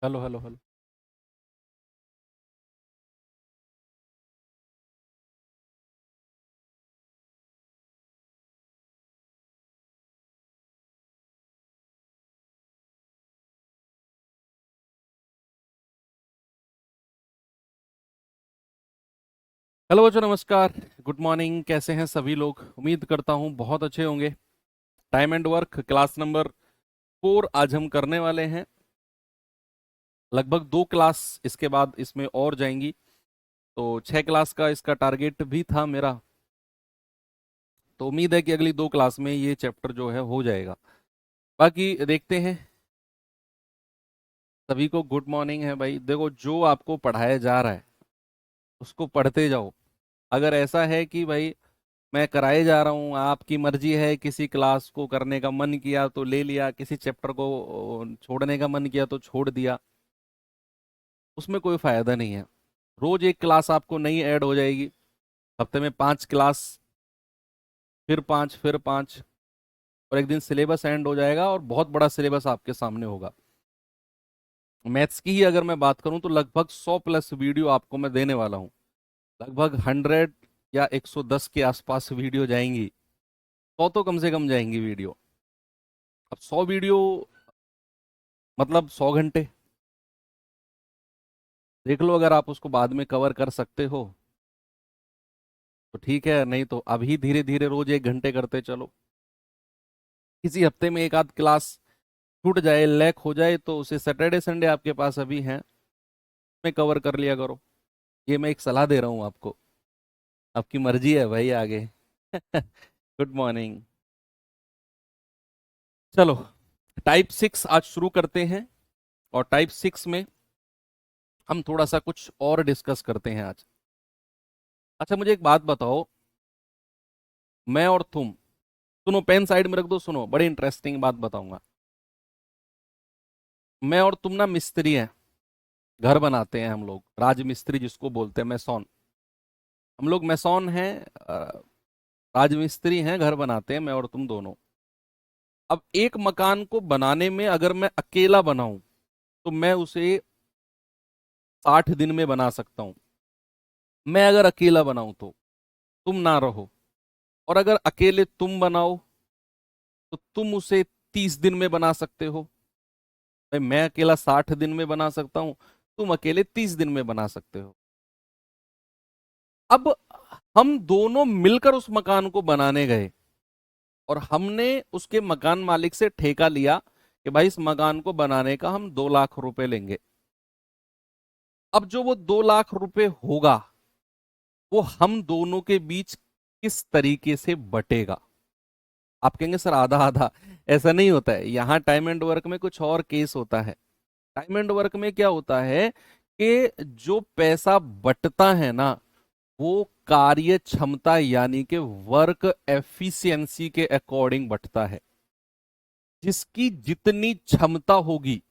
Hello hello hello. Hello बच्चों, नमस्कार। Good morning. कैसे हैं सभी लोग? उम्मीद करता हूँ बहुत अच्छे होंगे। Time and work class number 4 आज हम करने वाले हैं। लगभग 2 क्लास इसके बाद इसमें और जाएंगी, तो 6 क्लास का इसका टारगेट भी था मेरा। तो उम्मीद है कि अगली 2 क्लास में ये चैप्टर जो है हो जाएगा। बाकी देखते हैं। सभी को गुड मॉर्निंग है भाई। देखो, जो आपको पढ़ाया जा रहा है उसको पढ़ते जाओ। अगर ऐसा है कि भाई मैं कराए जा रहा हूँ, आपकी मर्जी है, किसी क्लास को करने का मन किया तो ले लिया, किसी चैप्टर को छोड़ने का मन किया तो छोड़ दिया, उसमें कोई फायदा नहीं है। रोज एक क्लास आपको नई ऐड हो जाएगी। हफ्ते में 5 क्लास, फिर 5, फिर 5, और एक दिन सिलेबस एंड हो जाएगा और बहुत बड़ा सिलेबस आपके सामने होगा। मैथ्स की ही अगर मैं बात करूं तो लगभग 100+ वीडियो आपको मैं देने वाला हूं। लगभग 100 या 110 के आसपास वीडियो जाएंगी। 100 तो कम से कम जाएंगी वीडियो। अब 100 वीडियो मतलब 100 घंटे। देख लो, अगर आप उसको बाद में कवर कर सकते हो तो ठीक है, नहीं तो अभी धीरे धीरे रोज 1 घंटे करते चलो। किसी हफ्ते में एक आध क्लास छूट जाए, लैक हो जाए, तो उसे सैटरडे संडे आपके पास अभी हैं, में कवर कर लिया करो। ये मैं एक सलाह दे रहा हूँ आपको। आपकी मर्जी है भाई आगे। Good morning. चलो, टाइप 6 आज शुरू करते हैं। और टाइप 6 में हम थोड़ा सा कुछ और डिस्कस करते हैं आज। अच्छा, मुझे एक बात बताओ। मैं और तुम, सुनो, पेन साइड में रख दो, सुनो, बड़ी इंटरेस्टिंग बात बताऊंगा। मैं और तुम ना मिस्त्री हैं। घर बनाते हैं हम लोग, राजमिस्त्री जिसको बोलते हैं, मैसॉन। हम लोग मैसॉन हैं, राजमिस्त्री हैं, घर बनाते हैं मैं और तुम दोनों। अब एक मकान को बनाने में अगर मैं अकेला बनाऊं तो मैं उसे 60 दिन में बना सकता हूं। मैं अगर अकेला बनाऊं तो, तुम ना रहो, और अगर अकेले तुम बनाओ तो तुम उसे 30 दिन में बना सकते हो। भाई, मैं अकेला 60 दिन में बना सकता हूं, तुम अकेले 30 दिन में बना सकते हो। अब हम दोनों मिलकर उस मकान को बनाने गए और हमने उसके मकान मालिक से ठेका लिया कि भाई इस मकान को बनाने का हम 2 लाख रुपए लेंगे। अब जो वो 2 लाख रुपए होगा वो हम दोनों के बीच किस तरीके से बटेगा? आप कहेंगे सर आधा आधा। ऐसा नहीं होता है। यहाँ टाइम एंड वर्क में कुछ और केस होता है। टाइम एंड वर्क में क्या होता है कि जो पैसा बटता है ना, वो कार्य क्षमता यानी कि वर्क एफिशिएंसी के अकॉर्डिंग बटता है। जिसकी जितनी क्षमता होगी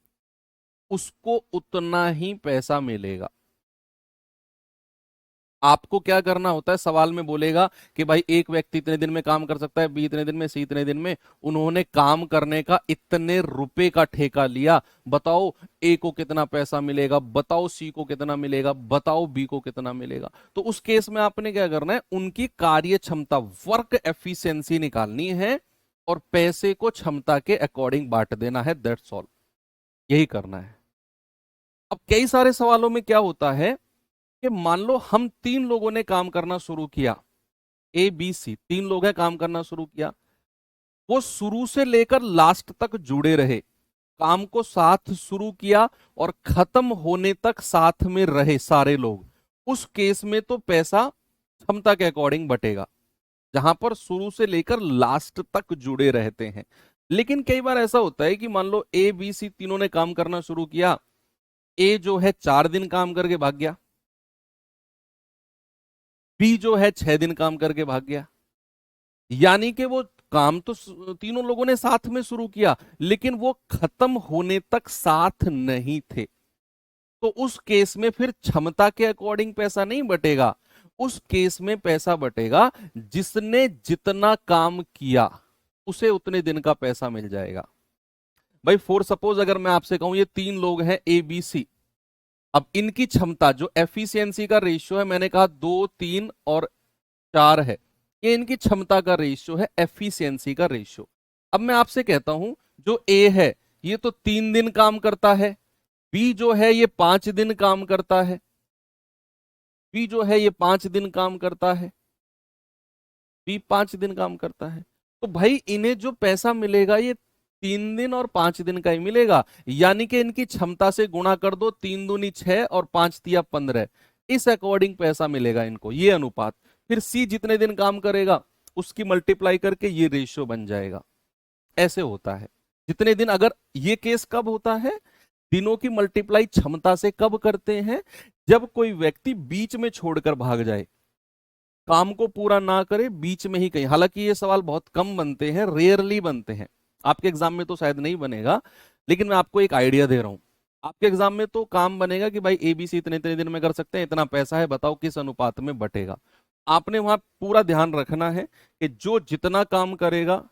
उसको उतना ही पैसा मिलेगा। आपको क्या करना होता है, सवाल में बोलेगा कि भाई एक व्यक्ति इतने दिन में काम कर सकता है, बी इतने दिन में, सी इतने दिन में। उन्होंने काम करने का इतने रुपए का ठेका लिया। बताओ ए को कितना पैसा मिलेगा, बताओ सी को कितना मिलेगा, बताओ बी को कितना मिलेगा। तो उस केस में आपने क्या करना है, उनकी कार्य क्षमता, वर्क एफिशिएंसी निकालनी है और पैसे को क्षमता के अकॉर्डिंग बांट देना है। That's all. यही करना है। अब कई सारे सवालों में क्या होता है कि मान लो हम 3 लोगों ने काम करना शुरू किया। ए बी सी 3 लोग हैं, काम करना शुरू किया। वो शुरू से लेकर लास्ट तक जुड़े रहे, काम को साथ शुरू किया और खत्म होने तक साथ में रहे सारे लोग। उस केस में तो पैसा क्षमता के अकॉर्डिंग बटेगा, जहां पर शुरू से लेकर लास्ट तक जुड़े रहते हैं। लेकिन कई बार ऐसा होता है कि मान लो ए बी सी तीनों ने काम करना शुरू किया। ए जो है 4 दिन काम करके भाग गया, बी जो है 6 दिन काम करके भाग गया। यानी कि वो काम तो तीनों लोगों ने साथ में शुरू किया, लेकिन वो खत्म होने तक साथ नहीं थे। तो उस केस में फिर क्षमता के अकॉर्डिंग पैसा नहीं बटेगा। उस केस में पैसा बटेगा जिसने जितना काम किया उसे उतने दिन का पैसा मिल जाएगा। भाई फॉर सपोज अगर मैं आपसे कहूं ये तीन लोग हैं ए बी सी, अब इनकी क्षमता जो एफिशिएंसी का रेशियो है, मैंने कहा 2, 3 और 4 है, ये इनकी क्षमता का रेशियो है, एफिशिएंसी का रेशियो। अब मैं आपसे कहता हूं जो ए है ये तो 3 दिन काम करता है, बी जो है ये 5 दिन काम करता है, बी जो है ये 5 दिन काम करता है, बी 5 दिन काम करता है। तो भाई इन्हें जो पैसा मिलेगा ये 3 दिन और 5 दिन का ही मिलेगा, यानी कि इनकी क्षमता से गुणा कर दो, 3 दूनी 6 और 5 तिया 15, इस अकॉर्डिंग पैसा मिलेगा इनको, ये अनुपात। फिर सी जितने दिन काम करेगा उसकी मल्टीप्लाई करके ये रेशियो बन जाएगा। ऐसे होता है जितने दिन। अगर ये केस कब होता है, दिनों की मल्टीप्लाई क्षमता से कब करते हैं, जब कोई व्यक्ति बीच में छोड़कर भाग जाए, काम को पूरा ना करे, बीच में ही कहीं। हालांकि ये सवाल बहुत कम बनते हैं, रेयरली बनते हैं, आपके एग्जाम में तो शायद नहीं बनेगा, लेकिन मैं आपको एक आइडिया दे रहा हूं। आपके एग्जाम में तो काम बनेगा कि भाई एबीसी इतने इतने दिन में कर सकते हैं, इतना पैसा है, बताओ किस अनुपात में बटेगा। आपने वहां पूरा ध्यान रखना है कि जो जितना काम करेगा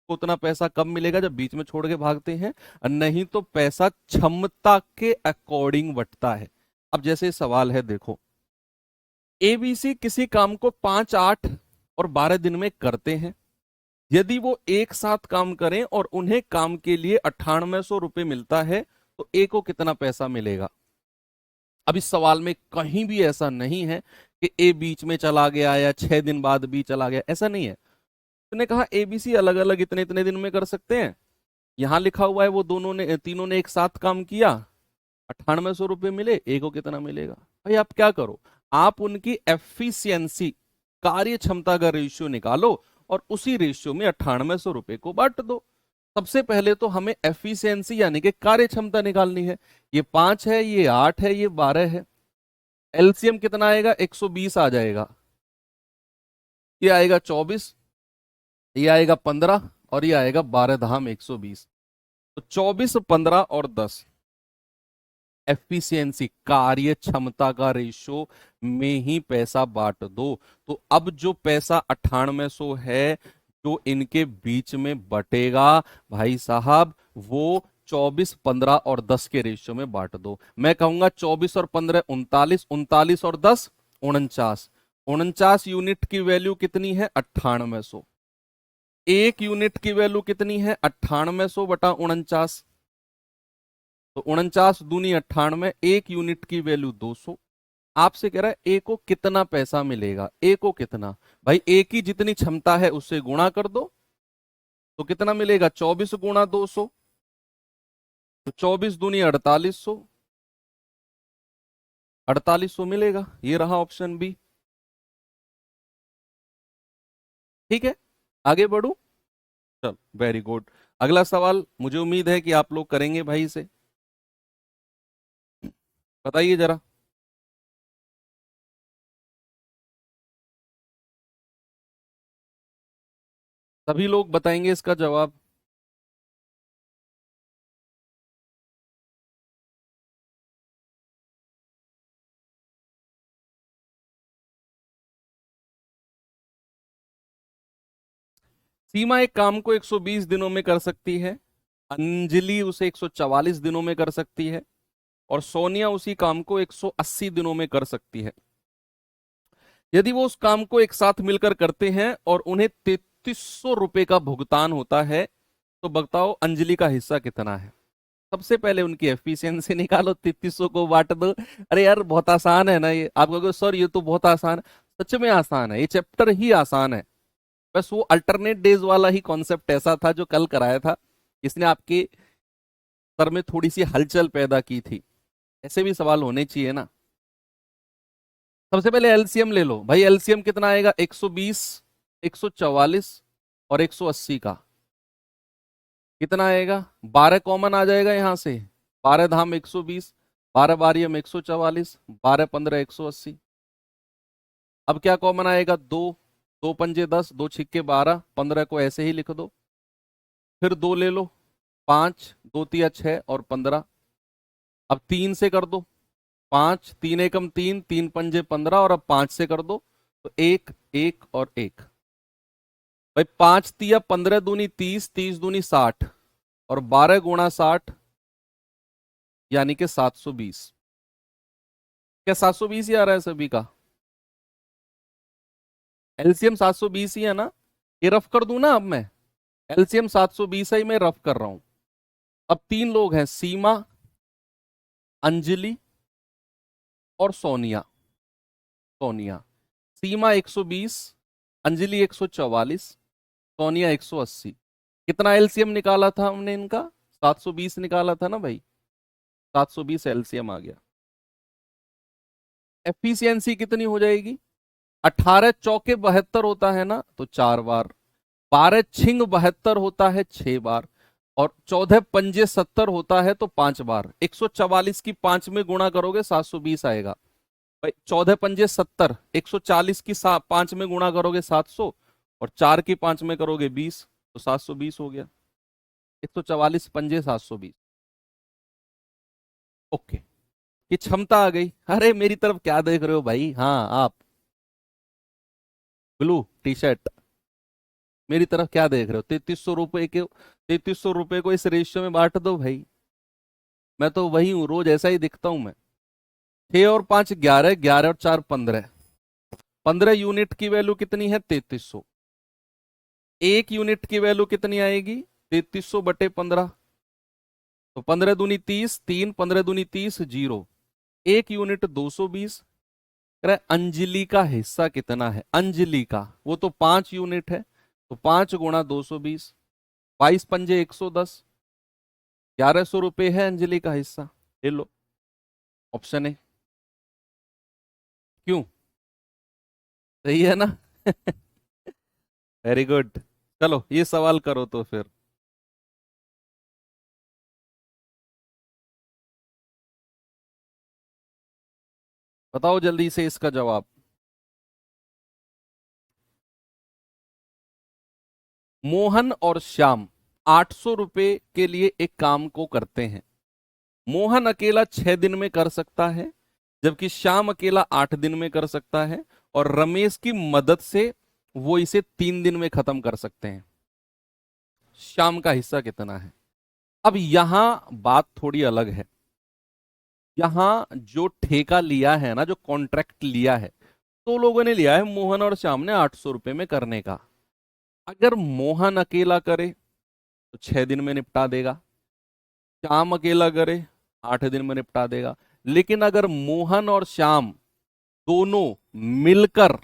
उतना पैसा कब मिलेगा, जब बीच में छोड़ के भागते हैं, और नहीं तो पैसा क्षमता के अकॉर्डिंग बटता है। अब जैसे सवाल है देखो, एबीसी किसी काम को 5, 8 और 12 दिन में करते हैं। यदि वो एक साथ काम करें और उन्हें काम के लिए 9800 रुपए मिलता है, तो ए को कितना पैसा मिलेगा। अब इस सवाल में कहीं भी ऐसा नहीं है कि ए बीच में चला गया या 6 दिन बाद बी चला गया, ऐसा नहीं है। उसने कहा एबीसी अलग अलग इतने इतने दिन में कर सकते हैं, यहां लिखा हुआ है वो दोनों ने, तीनों ने एक साथ काम किया, 9800 रुपए मिले, ए को कितना मिलेगा। भाई आप क्या करो, आप उनकी एफिशिएंसी, कार्य क्षमता का रेशियो निकालो और उसी रेशियो में 9800 रुपए को बांट दो। सबसे पहले तो हमें एफिशिएंसी यानी कि कार्य क्षमता निकालनी है। ये 5 है, ये 8 है, ये 12 है, एलसीएम कितना आएगा, 120 आ जाएगा, ये आएगा 24, ये आएगा 15 और ये आएगा 12 धाम 120, तो 24, 15 और 10 एफिशिएंसी, कार्य क्षमता का रेशो में ही पैसा बांट दो। तो अब जो पैसा 9800 है जो इनके बीच में बटेगा, भाई साहब वो 24, 15 और 10 के रेशियो में बांट दो। मैं कहूंगा 24 और 15 39, 39 और 10 49, 49 यूनिट की वैल्यू कितनी है, 9800। एक यूनिट की वैल्यू कितनी है, 9800 बटा 49, तो 49 दूनी 98, एक यूनिट की वैल्यू 200। आपसे कह रहा है ए को कितना पैसा मिलेगा, ए को कितना, भाई ए की जितनी क्षमता है उससे गुणा कर दो, तो कितना मिलेगा, 24 गुणा 200, तो 24 दूनी 4800, 4800 मिलेगा। ये रहा ऑप्शन बी। ठीक है, आगे बढ़ू, चल वेरी गुड। अगला सवाल मुझे उम्मीद है कि आप लोग करेंगे भाई से, बताइए जरा। सभी लोग बताएंगे इसका जवाब। सीमा एक काम को 120 दिनों में कर सकती है, अंजलि उसे 144 दिनों में कर सकती है, और सोनिया उसी काम को 180 दिनों में कर सकती है। यदि वो उस काम को एक साथ मिलकर करते हैं और उन्हें 3300 रुपए का भुगतान होता है, तो बताओ अंजलि का हिस्सा कितना है। सबसे पहले उनकी एफिशिएंसी निकालो, 3300 को बांट दो। अरे यार बहुत आसान है ना ये, आप कहोगे सर ये तो बहुत आसान है, सच में आसान है, ये चैप्टर ही आसान है। बस वो अल्टरनेट डेज वाला ही कॉन्सेप्ट ऐसा था जो कल कराया था, इसने आपके सर में थोड़ी सी हलचल पैदा की थी। ऐसे भी सवाल होने चाहिए ना। सबसे पहले एलसीएम ले लो भाई, एलसीएम कितना आएगा, 120, 144 और 180 का कितना आएगा, 12 कॉमन आ जाएगा यहां से, 12 धाम 120, 12 बारियम 144, 12 15 180। अब क्या कॉमन आएगा, 2, 2 पंजे 10, 2 छिक्के 12, 15 को ऐसे ही लिख दो। फिर 2 ले लो, 5, 2 तिया 6 और 15। अब 3 से कर दो, 5, 3 एकम 3, 3 पंजे 15, और अब 5 से कर दो, तो 1, 1 और 1। भाई 5 तिया 15 दूनी 30, 30 दूनी 60, और 12 गुणा 60 यानी कि 720। क्या 720 ही आ रहा है सभी का? एलसीएम 720 ही है ना? ये रफ कर दूं ना अब मैं? एलसीएम 720 ही मैं रफ कर रहा हूं। अब तीन लोग हैं, सीमा, अंजलि और सोनिया। सोनिया, सीमा 120, अंजलि 144, सोनिया 180। कितना एलसीएम निकाला था हमने इनका? 720 निकाला था ना भाई। 720 एलसीएम आ गया। एफिशिएंसी कितनी हो जाएगी? 18 चौके 72 होता है ना, तो 4 बार। 12 छिंग 72 होता है 6 बार। और 14 पंजे 70 होता है तो 5 बार। 144 की 5 में गुणा करोगे 720 आएगा भाई। 14 पंजे 70, 140 की 5 में गुणा करोगे 700, और 4 की 5 में करोगे 20, तो 720 हो गया। 144 पंजे 720। ओके, ये क्षमता आ गई। अरे मेरी तरफ क्या देख रहे हो भाई? हाँ आप, ब्लू टी शर्ट, मेरी तरफ क्या देख रहे हो? 3300 रुपए के, 3300 रुपए को इस रेशियो में बांट दो भाई। मैं तो वही हूँ, रोज ऐसा ही दिखता हूं मैं। 6 और 5 11, 11 और 4 15। 15 यूनिट की वैल्यू कितनी है? 3300। 1 यूनिट की वैल्यू कितनी आएगी? 3300/15। तो 15 दूनी 30, 3, 15 दूनी 30, 0। 1 यूनिट 220। कह रहा है अंजलि का हिस्सा कितना है? अंजलि का, वो तो 5 यूनिट है, तो 5 गुणा 220। 22 पंजे 110। 1100 रुपये है अंजलि का हिस्सा। ले लो, ऑप्शन है। क्यों? सही है ना? Very good. चलो ये सवाल करो तो फिर। बताओ जल्दी से इसका जवाब। मोहन और श्याम 800 रुपए के लिए एक काम को करते हैं। मोहन अकेला 6 दिन में कर सकता है, जबकि श्याम अकेला 8 दिन में कर सकता है, और रमेश की मदद से वो इसे 3 दिन में खत्म कर सकते हैं। श्याम का हिस्सा कितना है? अब यहां बात थोड़ी अलग है। यहां जो ठेका लिया है ना, जो कॉन्ट्रैक्ट लिया है, तो लोगों ने लिया है मोहन और श्याम ने 800 रुपए में करने का। अगर मोहन अकेला करे तो 6 दिन में निपटा देगा, श्याम अकेला करे 8 दिन में निपटा देगा। लेकिन अगर मोहन और श्याम दोनों मिलकर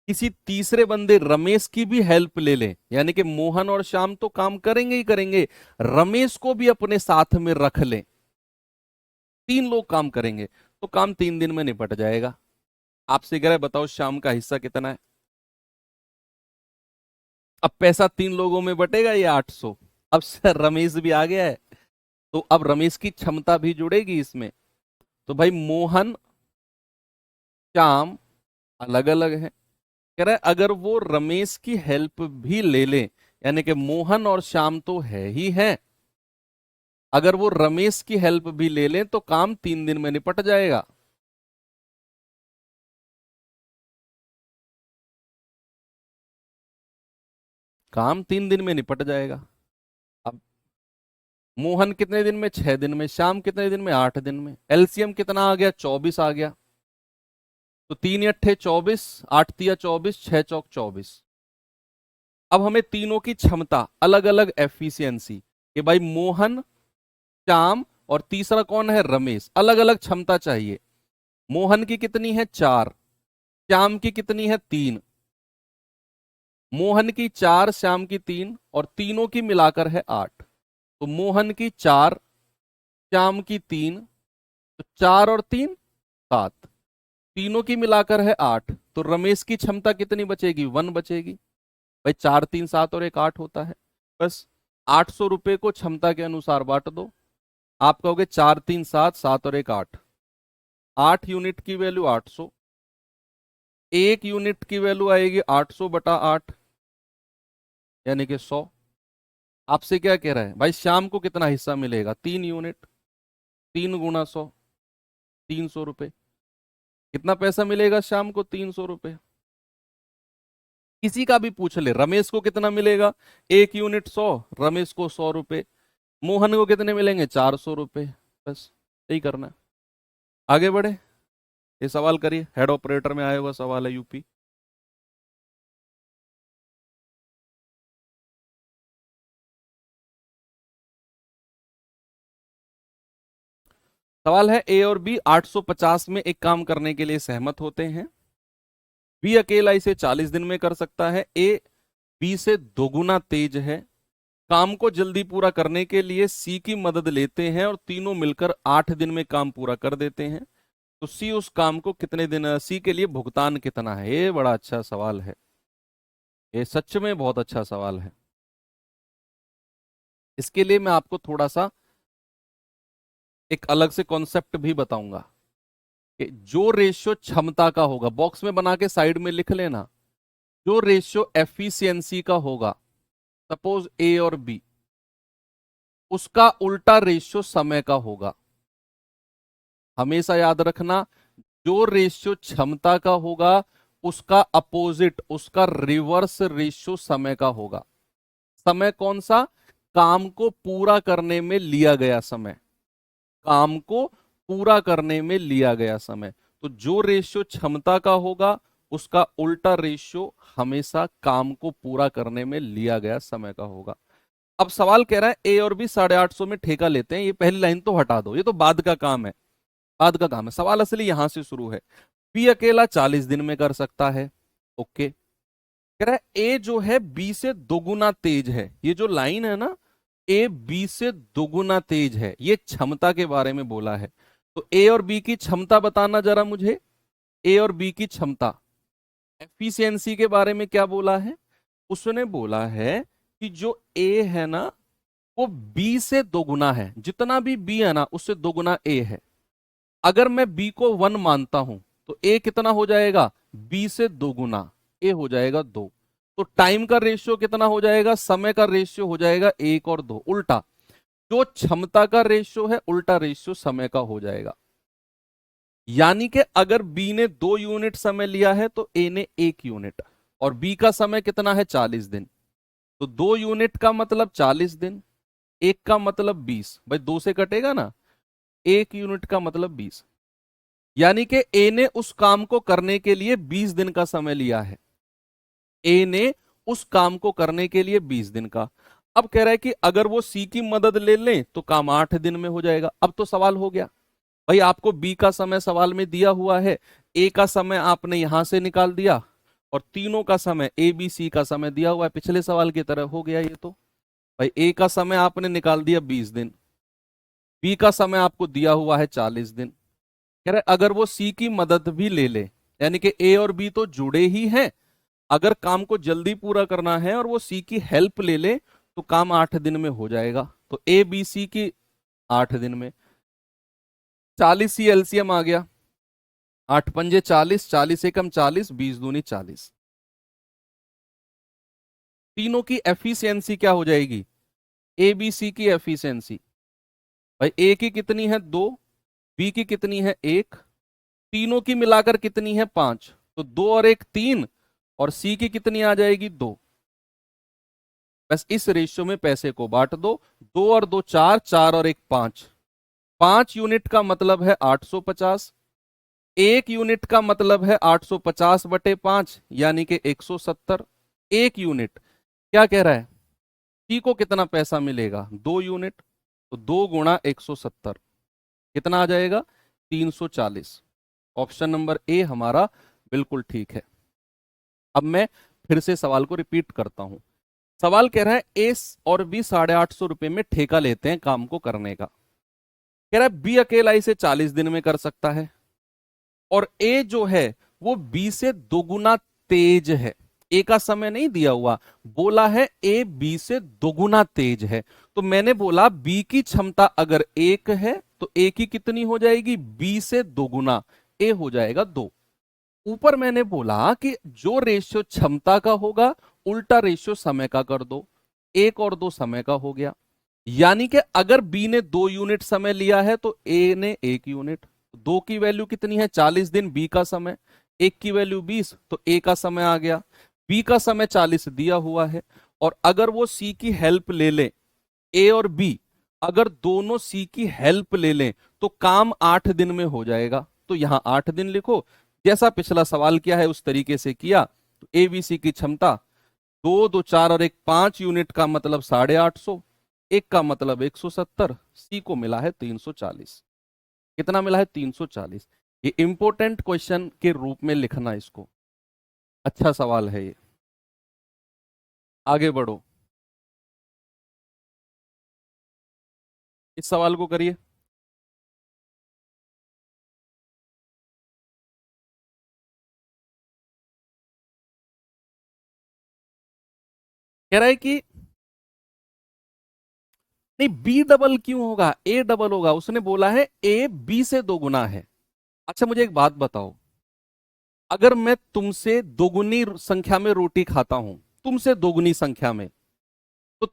किसी तीसरे बंदे रमेश की भी हेल्प ले लें, यानी कि मोहन और श्याम तो काम करेंगे ही करेंगे, रमेश को भी अपने साथ में रख लें, 3 लोग काम करेंगे, तो काम 3 दिन में निपट जाएगा। आपसे कह रहे बताओ श्याम का हिस्सा कितना है? अब पैसा 3 लोगों में बटेगा ये 800। अब सर रमेश भी आ गया है, तो अब रमेश की क्षमता भी जुड़ेगी इसमें। तो भाई मोहन श्याम अलग अलग है। कह रहा है अगर वो रमेश की हेल्प भी ले ले, यानी कि मोहन और श्याम तो है ही है, अगर वो रमेश की हेल्प भी ले लें तो काम 3 दिन में निपट जाएगा। काम 3 दिन में निपट जाएगा। अब मोहन कितने दिन में? 6 दिन में। श्याम कितने दिन में? 8 दिन में। एलसीएम कितना आ गया? 24 आ गया। तो 3 × 8 = 24, 8 × 3 = 24, 6 × 4 = 24। अब हमें तीनों की क्षमता, अलग अलग एफिशिएंसी, कि भाई मोहन, श्याम और तीसरा कौन है? रमेश, अलग अलग क्षमता चाहिए। मोहन की कितनी है? 4। श्याम की कितनी है? 3। मोहन की 4, श्याम की 3, और तीनों की मिलाकर है 8। तो मोहन की 4, श्याम की 3, तो 4 और 3 7, तीनों की मिलाकर है 8। तो रमेश की क्षमता कितनी बचेगी? 1 बचेगी भाई। 4 3 7 और एक 8 होता है। बस 800 रुपए को क्षमता के अनुसार बांट दो। आप कहोगे 4 3 7, 7 और एक 8। 8 यूनिट की वैल्यू 800। 1 यूनिट की वैल्यू आएगी 800/8, यानी कि 100। आपसे क्या कह रहा है भाई? शाम को कितना हिस्सा मिलेगा? 3 यूनिट। 3 × 100, 300 रुपए। कितना पैसा मिलेगा शाम को? 300 रुपए। किसी का भी पूछ ले, रमेश को कितना मिलेगा? 1 यूनिट 100, रमेश को 100 रुपए। मोहन को कितने मिलेंगे? 400 रुपए। बस यही करना है। आगे बढ़े, ये सवाल करिए, हेड ऑपरेटर में आया हुआ सवाल है, यूपी। सवाल है, ए और बी 850 में एक काम करने के लिए सहमत होते हैं। बी अकेला इसे 40 दिन में कर सकता है। ए बी से दोगुना तेज है। काम को जल्दी पूरा करने के लिए सी की मदद लेते हैं और तीनों मिलकर 8 दिन में काम पूरा कर देते हैं। तो सी उस काम को कितने दिन, सी के लिए भुगतान कितना है? ये बड़ा अच्छा सवाल है, ये सच में बहुत अच्छा सवाल है। इसके लिए मैं आपको थोड़ा सा एक अलग से कॉन्सेप्ट भी बताऊंगा कि जो रेशियो क्षमता का होगा, बॉक्स में बना के साइड में लिख लेना, जो रेशियो एफिशिएंसी का होगा, सपोज ए और बी, उसका उल्टा रेशियो समय का होगा। हमेशा याद रखना, जो रेशियो क्षमता का होगा उसका अपोजिट, उसका रिवर्स रेशियो समय का होगा। समय कौन सा? काम को पूरा करने में लिया गया समय, काम को पूरा करने में लिया गया समय। तो जो रेशियो क्षमता का होगा उसका उल्टा रेशियो हमेशा काम को पूरा करने में लिया गया समय का होगा। अब सवाल कह रहा है ए और बी 850 में ठेका लेते हैं। ये पहली लाइन तो हटा दो, ये तो बाद का काम है, बाद का काम है। सवाल असली यहां से शुरू है। बी अकेला 40 दिन में कर सकता है। ओके, कह रहा है ए जो है बी से दोगुना तेज है। ये जो लाइन है ना, ए बी से दोगुना तेज है, ये क्षमता के बारे में बोला है। तो ए और बी की क्षमता बताना जरा मुझे। ए और बी की क्षमता, एफिशिएंसी के बारे में क्या बोला है? उसने बोला है कि जो ए है ना वो बी से दोगुना है, जितना भी बी है ना उससे दोगुना ए है। अगर मैं बी को 1 मानता हूं तो ए कितना हो जाएगा? बी से दोगुना, ए हो जाएगा 2। तो टाइम का रेशियो कितना हो जाएगा? समय का रेशियो हो जाएगा 1 और 2, उल्टा। जो क्षमता का रेशियो है उल्टा रेशियो समय का हो जाएगा। यानी कि अगर बी ने 2 यूनिट समय लिया है तो ए ने 1 यूनिट, और बी का समय कितना है? 40 दिन। तो 2 यूनिट का मतलब 40 दिन, 1 का मतलब 20, भाई 2 से कटेगा ना, 1 यूनिट का मतलब 20। यानी कि ए ने उस काम को करने के लिए 20 दिन का समय लिया है। ए ने उस काम को करने के लिए 20 दिन का। अब कह रहा है कि अगर वो सी की मदद ले लें तो काम 8 दिन में हो जाएगा। अब तो सवाल हो गया भाई, आपको बी का समय सवाल में दिया हुआ है, ए का समय आपने यहां से निकाल दिया, और तीनों का समय ए बी सी का समय दिया हुआ है, पिछले सवाल की तरह हो गया ये तो। भाई ए का समय आपने निकाल दिया 20 दिन, बी का समय आपको दिया हुआ है 40 दिन। कह रहे अगर वो सी की मदद भी ले ले, यानी कि ए और बी तो जुड़े ही हैं, अगर काम को जल्दी पूरा करना है और वो सी की हेल्प ले ले तो काम 8 दिन में हो जाएगा। तो ए बी सी की 8 दिन में। 40 ही एलसीएम आ गया, 8 पंजे 40, 40 एकम 40, 20 दूनी 40। तीनों की एफिशिएंसी क्या हो जाएगी? ए बी सी की एफिशिएंसी, भाई ए की कितनी है? 2, बी की कितनी है? 1, तीनों की मिलाकर कितनी है? 5। तो 2 और 1 3, और सी की कितनी आ जाएगी? 2। बस इस रेशियो में पैसे को बांट दो, 2 और 2 4, 4 और 1 5। 5 यूनिट का मतलब है 850, 1 यूनिट का मतलब है 850 बटे 5 यानी कि 170। 1 यूनिट क्या कह रहा है? सी को कितना पैसा मिलेगा? 2 यूनिट, तो 2 गुणा 170 कितना आ जाएगा? 340। ऑप्शन नंबर ए हमारा बिल्कुल ठीक है। अब मैं फिर से सवाल को रिपीट करता हूं। सवाल कह रहा है ए और बी 850 रुपए में ठेका लेते हैं काम को करने का। कह रहा है बी अकेला इसे 40 दिन में कर सकता है, और ए जो है वो बी से दोगुना तेज है। ए का समय नहीं दिया हुआ, बोला है ए बी से दोगुना तेज है। तो मैंने बोला बी की क्षमता अगर 1 है तो ए की कितनी हो जाएगी? बी से दोगुना, ए हो जाएगा 2। ऊपर मैंने बोला कि जो रेशियो क्षमता का होगा उल्टा रेशियो समय का कर दो, 1 और 2 समय का हो गया। यानी कि अगर बी ने 2 यूनिट समय लिया है तो ए ने 1 यूनिट। 2 की वैल्यू कितनी है? 40 दिन बी का समय, 1 की वैल्यू 20, तो ए का समय आ गया। बी का समय 40 दिया हुआ है, और अगर वो सी की हेल्प ले ले, ए और बी, अगर दोनों सी की हेल्प ले लें तो काम 8 दिन में हो जाएगा। तो यहां 8 दिन लिखो, जैसा पिछला सवाल किया है उस तरीके से किया। तो एबीसी की क्षमता 2, 2, 4 और 1 5 यूनिट का मतलब 850, एक का मतलब 170, सी को मिला है 340। कितना मिला है? 340। ये इंपॉर्टेंट क्वेश्चन के रूप में लिखना इसको, अच्छा सवाल है ये। आगे बढ़ो, इस सवाल को करिए। कह रहा है कि नहीं, बी डबल क्यों होगा, ए डबल होगा। उसने बोला है ए बी से 2 गुना है। अच्छा मुझे एक बात बताओ, अगर मैं तुमसे दोगुनी संख्या में रोटी खाता हूं, तुमसे दोगुनी संख्या में, तो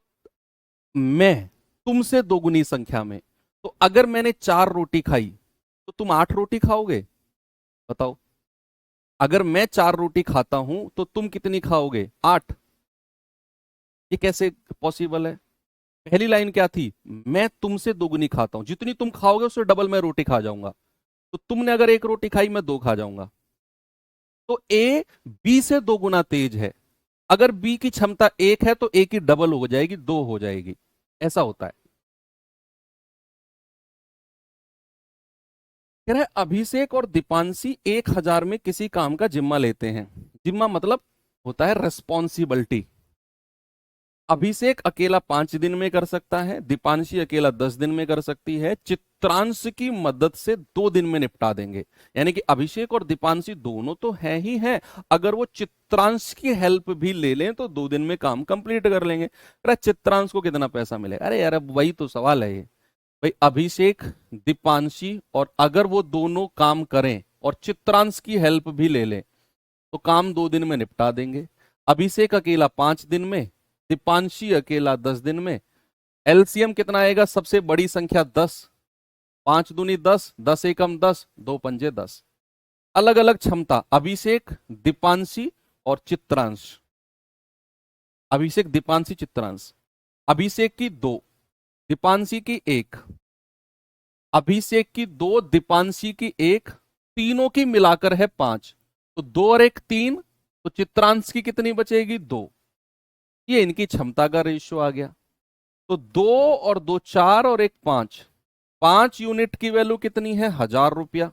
मैं तुमसे दोगुनी संख्या में, तो अगर मैंने 4 रोटी खाई तो तुम 8 रोटी खाओगे? बताओ। अगर मैं 4 रोटी खाता हूं तो तुम कितनी खाओगे? 8। ये कैसे पॉसिबल है? पहली लाइन क्या थी? मैं तुमसे दोगुनी खाता हूं, जितनी तुम खाओगे उससे डबल मैं रोटी खा जाऊंगा। तो तुमने अगर 1 रोटी खाई, मैं 2 खा जाऊंगा। तो ए बी से 2 गुना तेज है। अगर बी की क्षमता 1 है तो ए की डबल हो जाएगी, 2 हो जाएगी। ऐसा होता है। कह रहा है अभिषेक और दीपांशी 1000 में किसी काम का जिम्मा लेते हैं। जिम्मा मतलब होता है रेस्पॉन्सिबिलिटी। अभिषेक अकेला 5 दिन में कर सकता है, दीपांशी अकेला 10 दिन में कर सकती है, चित्रांश की मदद से 2 दिन में निपटा देंगे। यानी कि अभिषेक और दीपांशी दोनों तो है ही है, अगर वो चित्रांश की हेल्प भी ले लें तो 2 दिन में काम कंप्लीट कर लेंगे। अरे चित्रांश को कितना पैसा मिलेगा? अरे यार अब वही तो सवाल है ये। भाई अभिषेक, दीपांशी, और अगर वो दोनों काम करें और चित्रांश की हेल्प भी ले लें तो काम 2 दिन में निपटा देंगे। अभिषेक अकेला 5 दिन में, दीपांशी अकेला 10 दिन में। एलसीएम कितना आएगा? सबसे बड़ी संख्या 10, 5 दूनी 10, 10 एकम 10, 2 पंजे 10। अलग अलग क्षमता अभिषेक, दीपांशी और चित्रांश। अभिषेक, दीपांशी, चित्रांश। अभिषेक की 2, दीपांशी की 1, अभिषेक की 2, दीपांशी की 1, तीनों की मिलाकर है 5। तो 2 और 1 3, तो चित्रांश की कितनी बचेगी? 2। ये इनकी क्षमता का रेशियो आ गया। तो 2 और 2 4 और 1 5, 5 यूनिट की वैल्यू कितनी है? 1000 रुपया।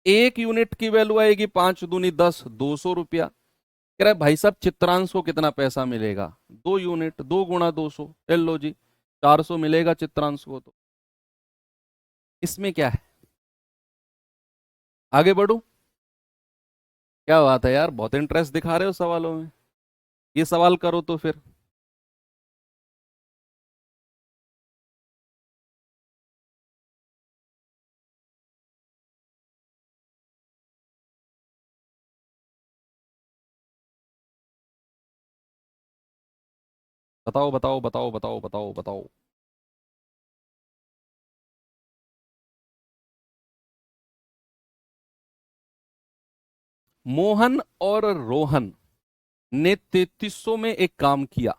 1 यूनिट की वैल्यू आएगी 5 दूनी 10, 200 रुपया। कह रहा है भाई साहब चित्रांश को कितना पैसा मिलेगा? 2 यूनिट, 2 गुणा 200, लो जी 400 मिलेगा चित्रांश को। तो इसमें क्या है? आगे बढ़ू? क्या बात है यार, बहुत इंटरेस्ट दिखा रहे हो सवालों में। ये सवाल करो तो फिर। बताओ बताओ बताओ बताओ बताओ बताओ। मोहन और रोहन ने 3300 में एक काम किया।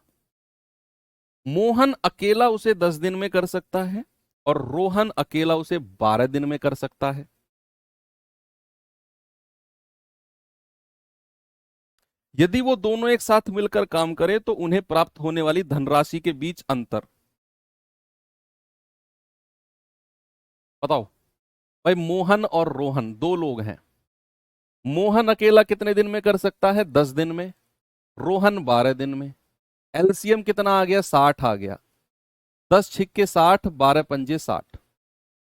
मोहन अकेला उसे 10 दिन में कर सकता है और रोहन अकेला उसे 12 दिन में कर सकता है। यदि वो दोनों एक साथ मिलकर काम करें तो उन्हें प्राप्त होने वाली धनराशि के बीच अंतर बताओ। भाई मोहन और रोहन 2 लोग हैं। मोहन अकेला कितने दिन में कर सकता है? 10 दिन में। रोहन 12 दिन में। एलसीएम कितना आ गया? 60 आ गया। 10 छिक्के 60, 12 पंजे 60।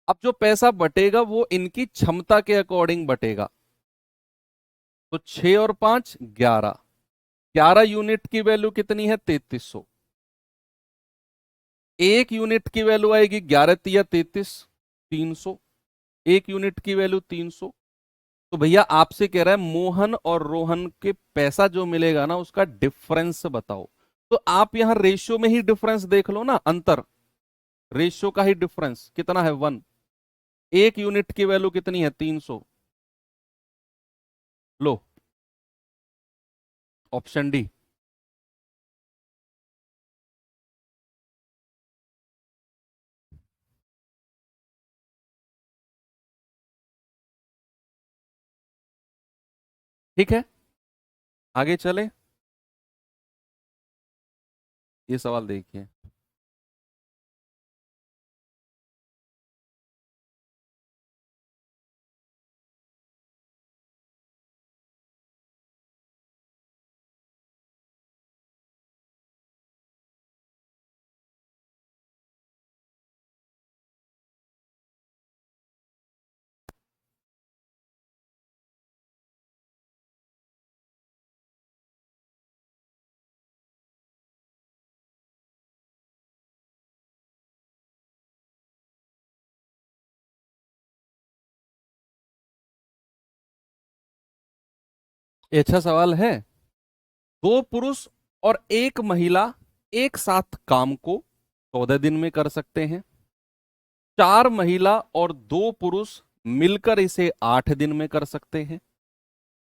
अब जो पैसा बटेगा वो इनकी क्षमता के अकॉर्डिंग बटेगा। तो 6 और 5 11, 11 यूनिट की वैल्यू कितनी है? 3300। 1 यूनिट की वैल्यू आएगी 11 तिया 33, 300। 1 यूनिट की वैल्यू 300। तो भैया आपसे कह रहा है मोहन और रोहन के पैसा जो मिलेगा ना उसका डिफरेंस बताओ। तो आप यहां रेशियो में ही डिफरेंस देख लो ना, अंतर। रेशियो का ही डिफरेंस कितना है? 1। 1 यूनिट की वैल्यू कितनी है? 300। लो, ऑप्शन डी। ठीक है, आगे चले। ये सवाल देखिए। ये अच्छा सवाल है। दो पुरुष और एक महिला एक साथ काम को 14 दिन में कर सकते हैं। चार महिला और दो पुरुष मिलकर इसे 8 दिन में कर सकते हैं।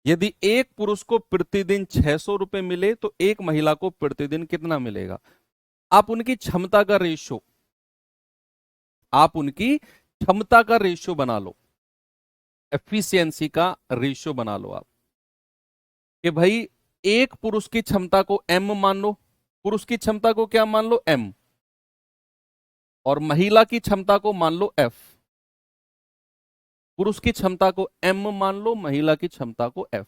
यदि एक पुरुष को प्रतिदिन 600 रुपए मिले तो एक महिला को प्रतिदिन कितना मिलेगा? आप उनकी क्षमता का रेशो, आप उनकी क्षमता का रेशो बना लो, एफिशिएंसी का रेशो बना लो आप, कि भाई एक पुरुष की क्षमता को एम मान लो, पुरुष की क्षमता को क्या मान लो? एम, और महिला की क्षमता को मान लो एफ। पुरुष की क्षमता को एम मान लो, महिला की क्षमता को एफ।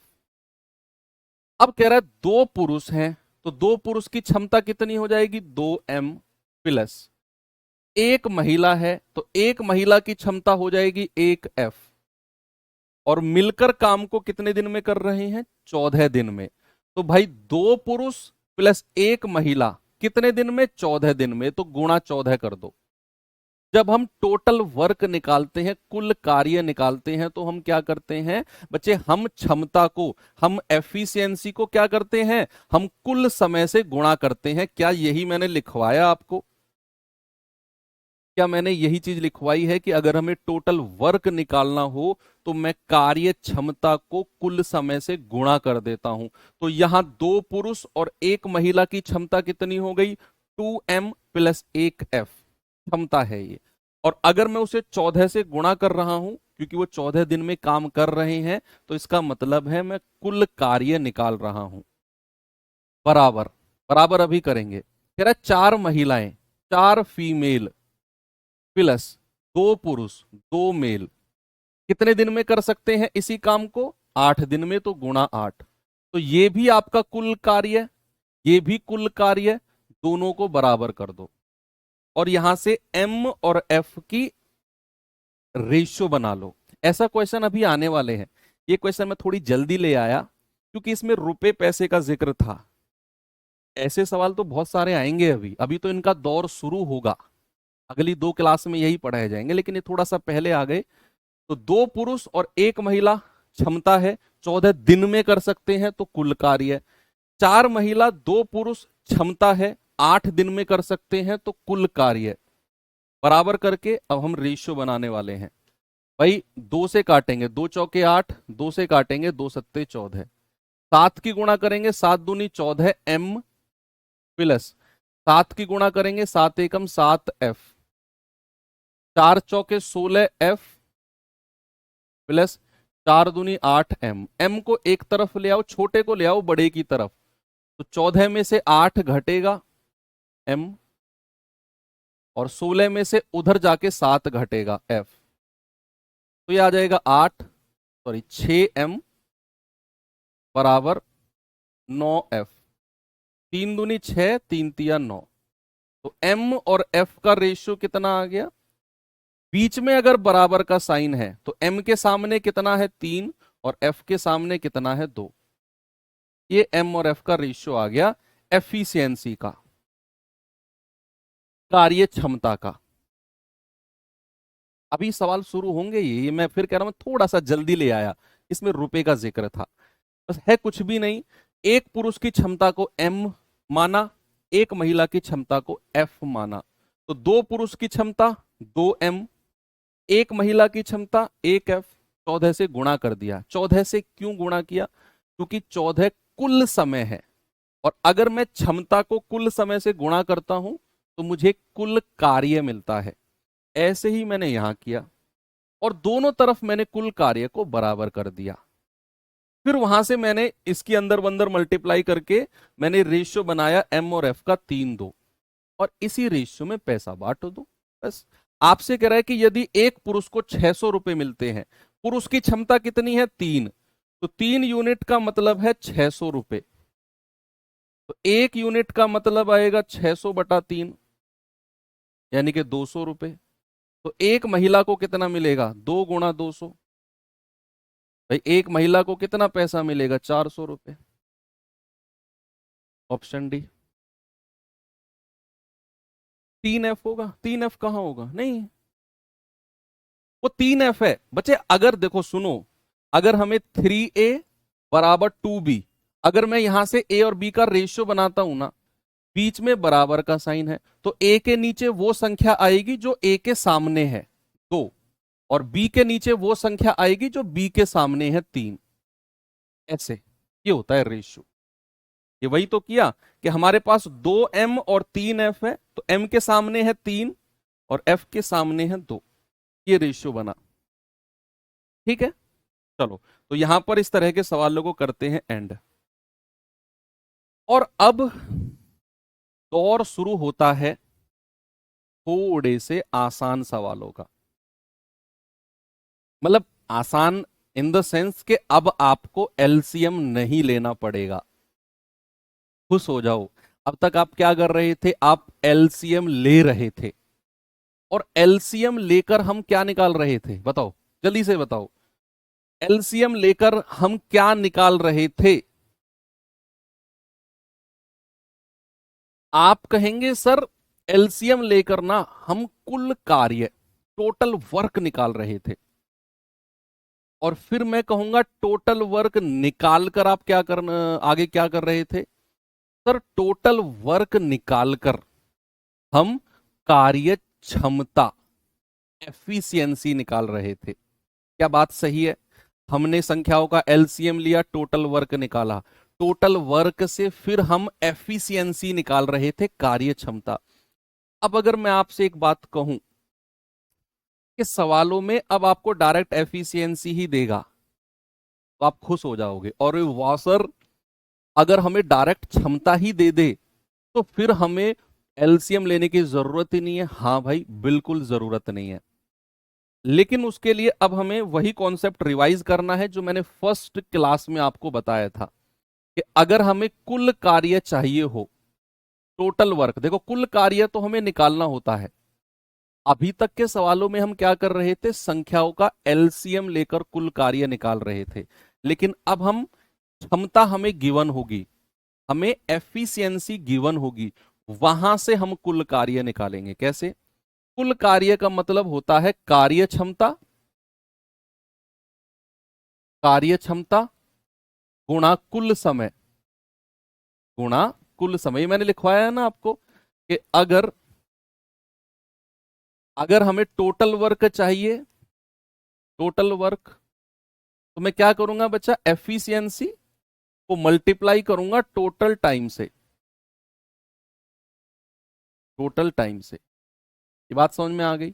अब कह रहा है दो पुरुष हैं, तो दो पुरुष की क्षमता कितनी हो जाएगी? 2m प्लस एक महिला है तो एक महिला की क्षमता हो जाएगी 1f, और मिलकर काम को कितने दिन में कर रहे हैं? 14 दिन में। तो भाई दो पुरुष प्लस एक महिला कितने दिन में? 14 दिन में। तो गुणा 14 कर दो। जब हम टोटल वर्क निकालते हैं, कुल कार्य निकालते हैं, तो हम क्या करते हैं बच्चे? हम क्षमता को, हम एफिशिएंसी को क्या करते हैं? हम कुल समय से गुणा करते हैं। क्या यही मैंने लिखवाया आपको? क्या मैंने यही चीज लिखवाई है कि अगर हमें टोटल वर्क निकालना हो तो मैं कार्य क्षमता को कुल समय से गुणा कर देता हूं? तो यहां दो पुरुष और एक महिला की क्षमता कितनी हो गई? 2m प्लस 1f क्षमता है ये। और अगर मैं उसे 14 से गुणा कर रहा हूं, क्योंकि वो 14 दिन में काम कर रहे हैं, तो इसका मतलब है मैं कुल कार्य निकाल रहा हूं। बराबर, बराबर अभी करेंगे। कह रहा है चार महिलाएं, चार फीमेल प्लस दो पुरुष, दो मेल कितने दिन में कर सकते हैं इसी काम को? 8 दिन में। तो गुणा 8। तो ये भी आपका कुल कार्य, ये भी कुल कार्य, दोनों को बराबर कर दो। और यहां से m और f की रेशियो बना लो। ऐसा क्वेश्चन अभी आने वाले हैं। ये क्वेश्चन मैं थोड़ी जल्दी ले आया क्योंकि इसमें रुपए पैसे का जिक्र था। ऐसे सवाल तो बहुत सारे आएंगे अभी, अभी तो इनका दौर शुरू होगा, अगली 2 क्लास में यही पढ़ाए जाएंगे, लेकिन ये थोड़ा सा पहले आ गए। तो दो पुरुष और एक महिला क्षमता है, 14 दिन में कर सकते हैं, तो कुल कार्य। चार महिला दो पुरुष क्षमता है, 8 दिन में कर सकते हैं, तो कुल कार्य। बराबर करके अब हम रेशियो बनाने वाले हैं। भाई दो से काटेंगे, 2 चौके 8, दो से काटेंगे 2 सत्ते 14, 7 की गुणा करेंगे 7 दूनी 14 m प्लस 7 की गुणा करेंगे 7 एकम 7f, 4 चौके 16f प्लस 4 दूनी 8m। m को एक तरफ ले आओ, छोटे को ले आओ बड़े की तरफ, तो 14 में से 8 घटेगा m, और 16 में से उधर जाके 7 घटेगा f। तो ये आ जाएगा 6m बराबर 9f। 3 दूनी 6, 3 तिया 9। तो m और f का रेशियो कितना आ गया? बीच में अगर बराबर का साइन है तो m के सामने कितना है? 3, और f के सामने कितना है? 2। ये m और f का रेशियो आ गया एफिशिएंसी का, कार्य क्षमता का। अभी सवाल शुरू होंगे, ये मैं फिर कह रहा हूं थोड़ा सा जल्दी ले आया, इसमें रुपए का जिक्र था। बस है कुछ भी नहीं। एक पुरुष की क्षमता को m माना, एक महिला की क्षमता को f माना। तो दो पुरुष की क्षमता 2m, एक महिला की क्षमता 1f, 14 से गुणा कर दिया। 14 से क्यों गुणा किया? क्योंकि 14 कुल समय है, और अगर मैं क्षमता को कुल समय से गुणा करता हूं तो मुझे कुल कार्य मिलता है। ऐसे ही मैंने यहां किया, और दोनों तरफ मैंने कुल कार्य को बराबर कर दिया। फिर वहां से मैंने इसकी अंदर बंदर मल्टीप्लाई करके मैंने रेशियो बनाया एम और एफ का 3:2, और इसी रेशियो में पैसा बांट दो बस। आपसे कह रहा है कि यदि एक पुरुष को 600 रुपए मिलते हैं, पुरुष की क्षमता कितनी है 3, तो 3 यूनिट का मतलब है 600 रुपए, तो 1 यूनिट का मतलब आएगा 600/3, यानी कि 200 रुपए। तो एक महिला को कितना मिलेगा, 2 × 200, भाई एक महिला को कितना पैसा मिलेगा, 400 रुपए। Option D. 3F होगा, 3F कहाँ होगा, नहीं, वो 3F है बच्चे। अगर देखो सुनो, अगर हमें 3A = 2B, अगर मैं यहां से A और B का रेशियो बनाता हूं ना, बीच में बराबर का साइन है, तो A के नीचे वो संख्या आएगी जो A के सामने है 2, और B के नीचे वो संख्या आएगी जो B के सामने है 3। ऐसे ये होता है रेशियो। ये वही तो किया कि हमारे पास 2M और 3F है, तो M के सामने है 3 और F के सामने है 2, ये रेशियो बना। ठीक है, चलो, तो यहां पर इस तरह के सवालों को करते हैं एंड। और अब दौर शुरू होता है थोड़े से आसान सवालों का, मतलब आसान इन द सेंस कि अब आपको एलसीएम नहीं लेना पड़ेगा। खुश हो जाओ, अब तक आप क्या कर रहे थे, आप एलसीएम ले रहे थे, और एलसीएम लेकर हम क्या निकाल रहे थे, बताओ जल्दी से बताओ, एलसीएम लेकर हम क्या निकाल रहे थे। आप कहेंगे सर एलसीएम लेकर ना हम कुल कार्य, टोटल वर्क निकाल रहे थे, और फिर मैं कहूंगा टोटल वर्क निकालकर आप क्या करना, आगे क्या कर रहे थे, सर टोटल वर्क निकालकर हम कार्य क्षमता, एफिशिएंसी निकाल रहे थे। क्या बात सही है, हमने संख्याओं का एलसीएम लिया, टोटल वर्क निकाला, टोटल वर्क से फिर हम एफिशिएंसी निकाल रहे थे, कार्य क्षमता। अब अगर मैं आपसे एक बात कहूं कि सवालों में अब आपको डायरेक्ट एफिशिएंसी ही देगा, तो आप खुश हो जाओगे, और वाह सर अगर हमें डायरेक्ट क्षमता ही दे दे तो फिर हमें एलसीएम लेने की जरूरत ही नहीं है। हाँ भाई बिल्कुल जरूरत नहीं है, लेकिन उसके लिए अब हमें वही कॉन्सेप्ट रिवाइज करना है जो मैंने फर्स्ट क्लास में आपको बताया था, कि अगर हमें कुल कार्य चाहिए हो, टोटल वर्क, देखो कुल कार्य तो हमें निकालना होता है। अभी तक के सवालों में हम क्या कर रहे थे, संख्याओं का एलसीएम लेकर कुल कार्य निकाल रहे थे, लेकिन अब हम क्षमता हमें गिवन होगी, हमें एफिशिएंसी गिवन होगी, वहां से हम कुल कार्य निकालेंगे। कैसे, कुल कार्य का मतलब होता है कार्य क्षमता, कार्य क्षमता गुणा कुल समय, गुणा कुल समय। ये मैंने लिखवाया है ना आपको कि अगर अगर हमें टोटल वर्क चाहिए, टोटल वर्क, तो मैं क्या करूंगा बच्चा, एफिशिएंसी को मल्टीप्लाई करूंगा टोटल टाइम से, टोटल टाइम से। ये बात समझ में आ गई।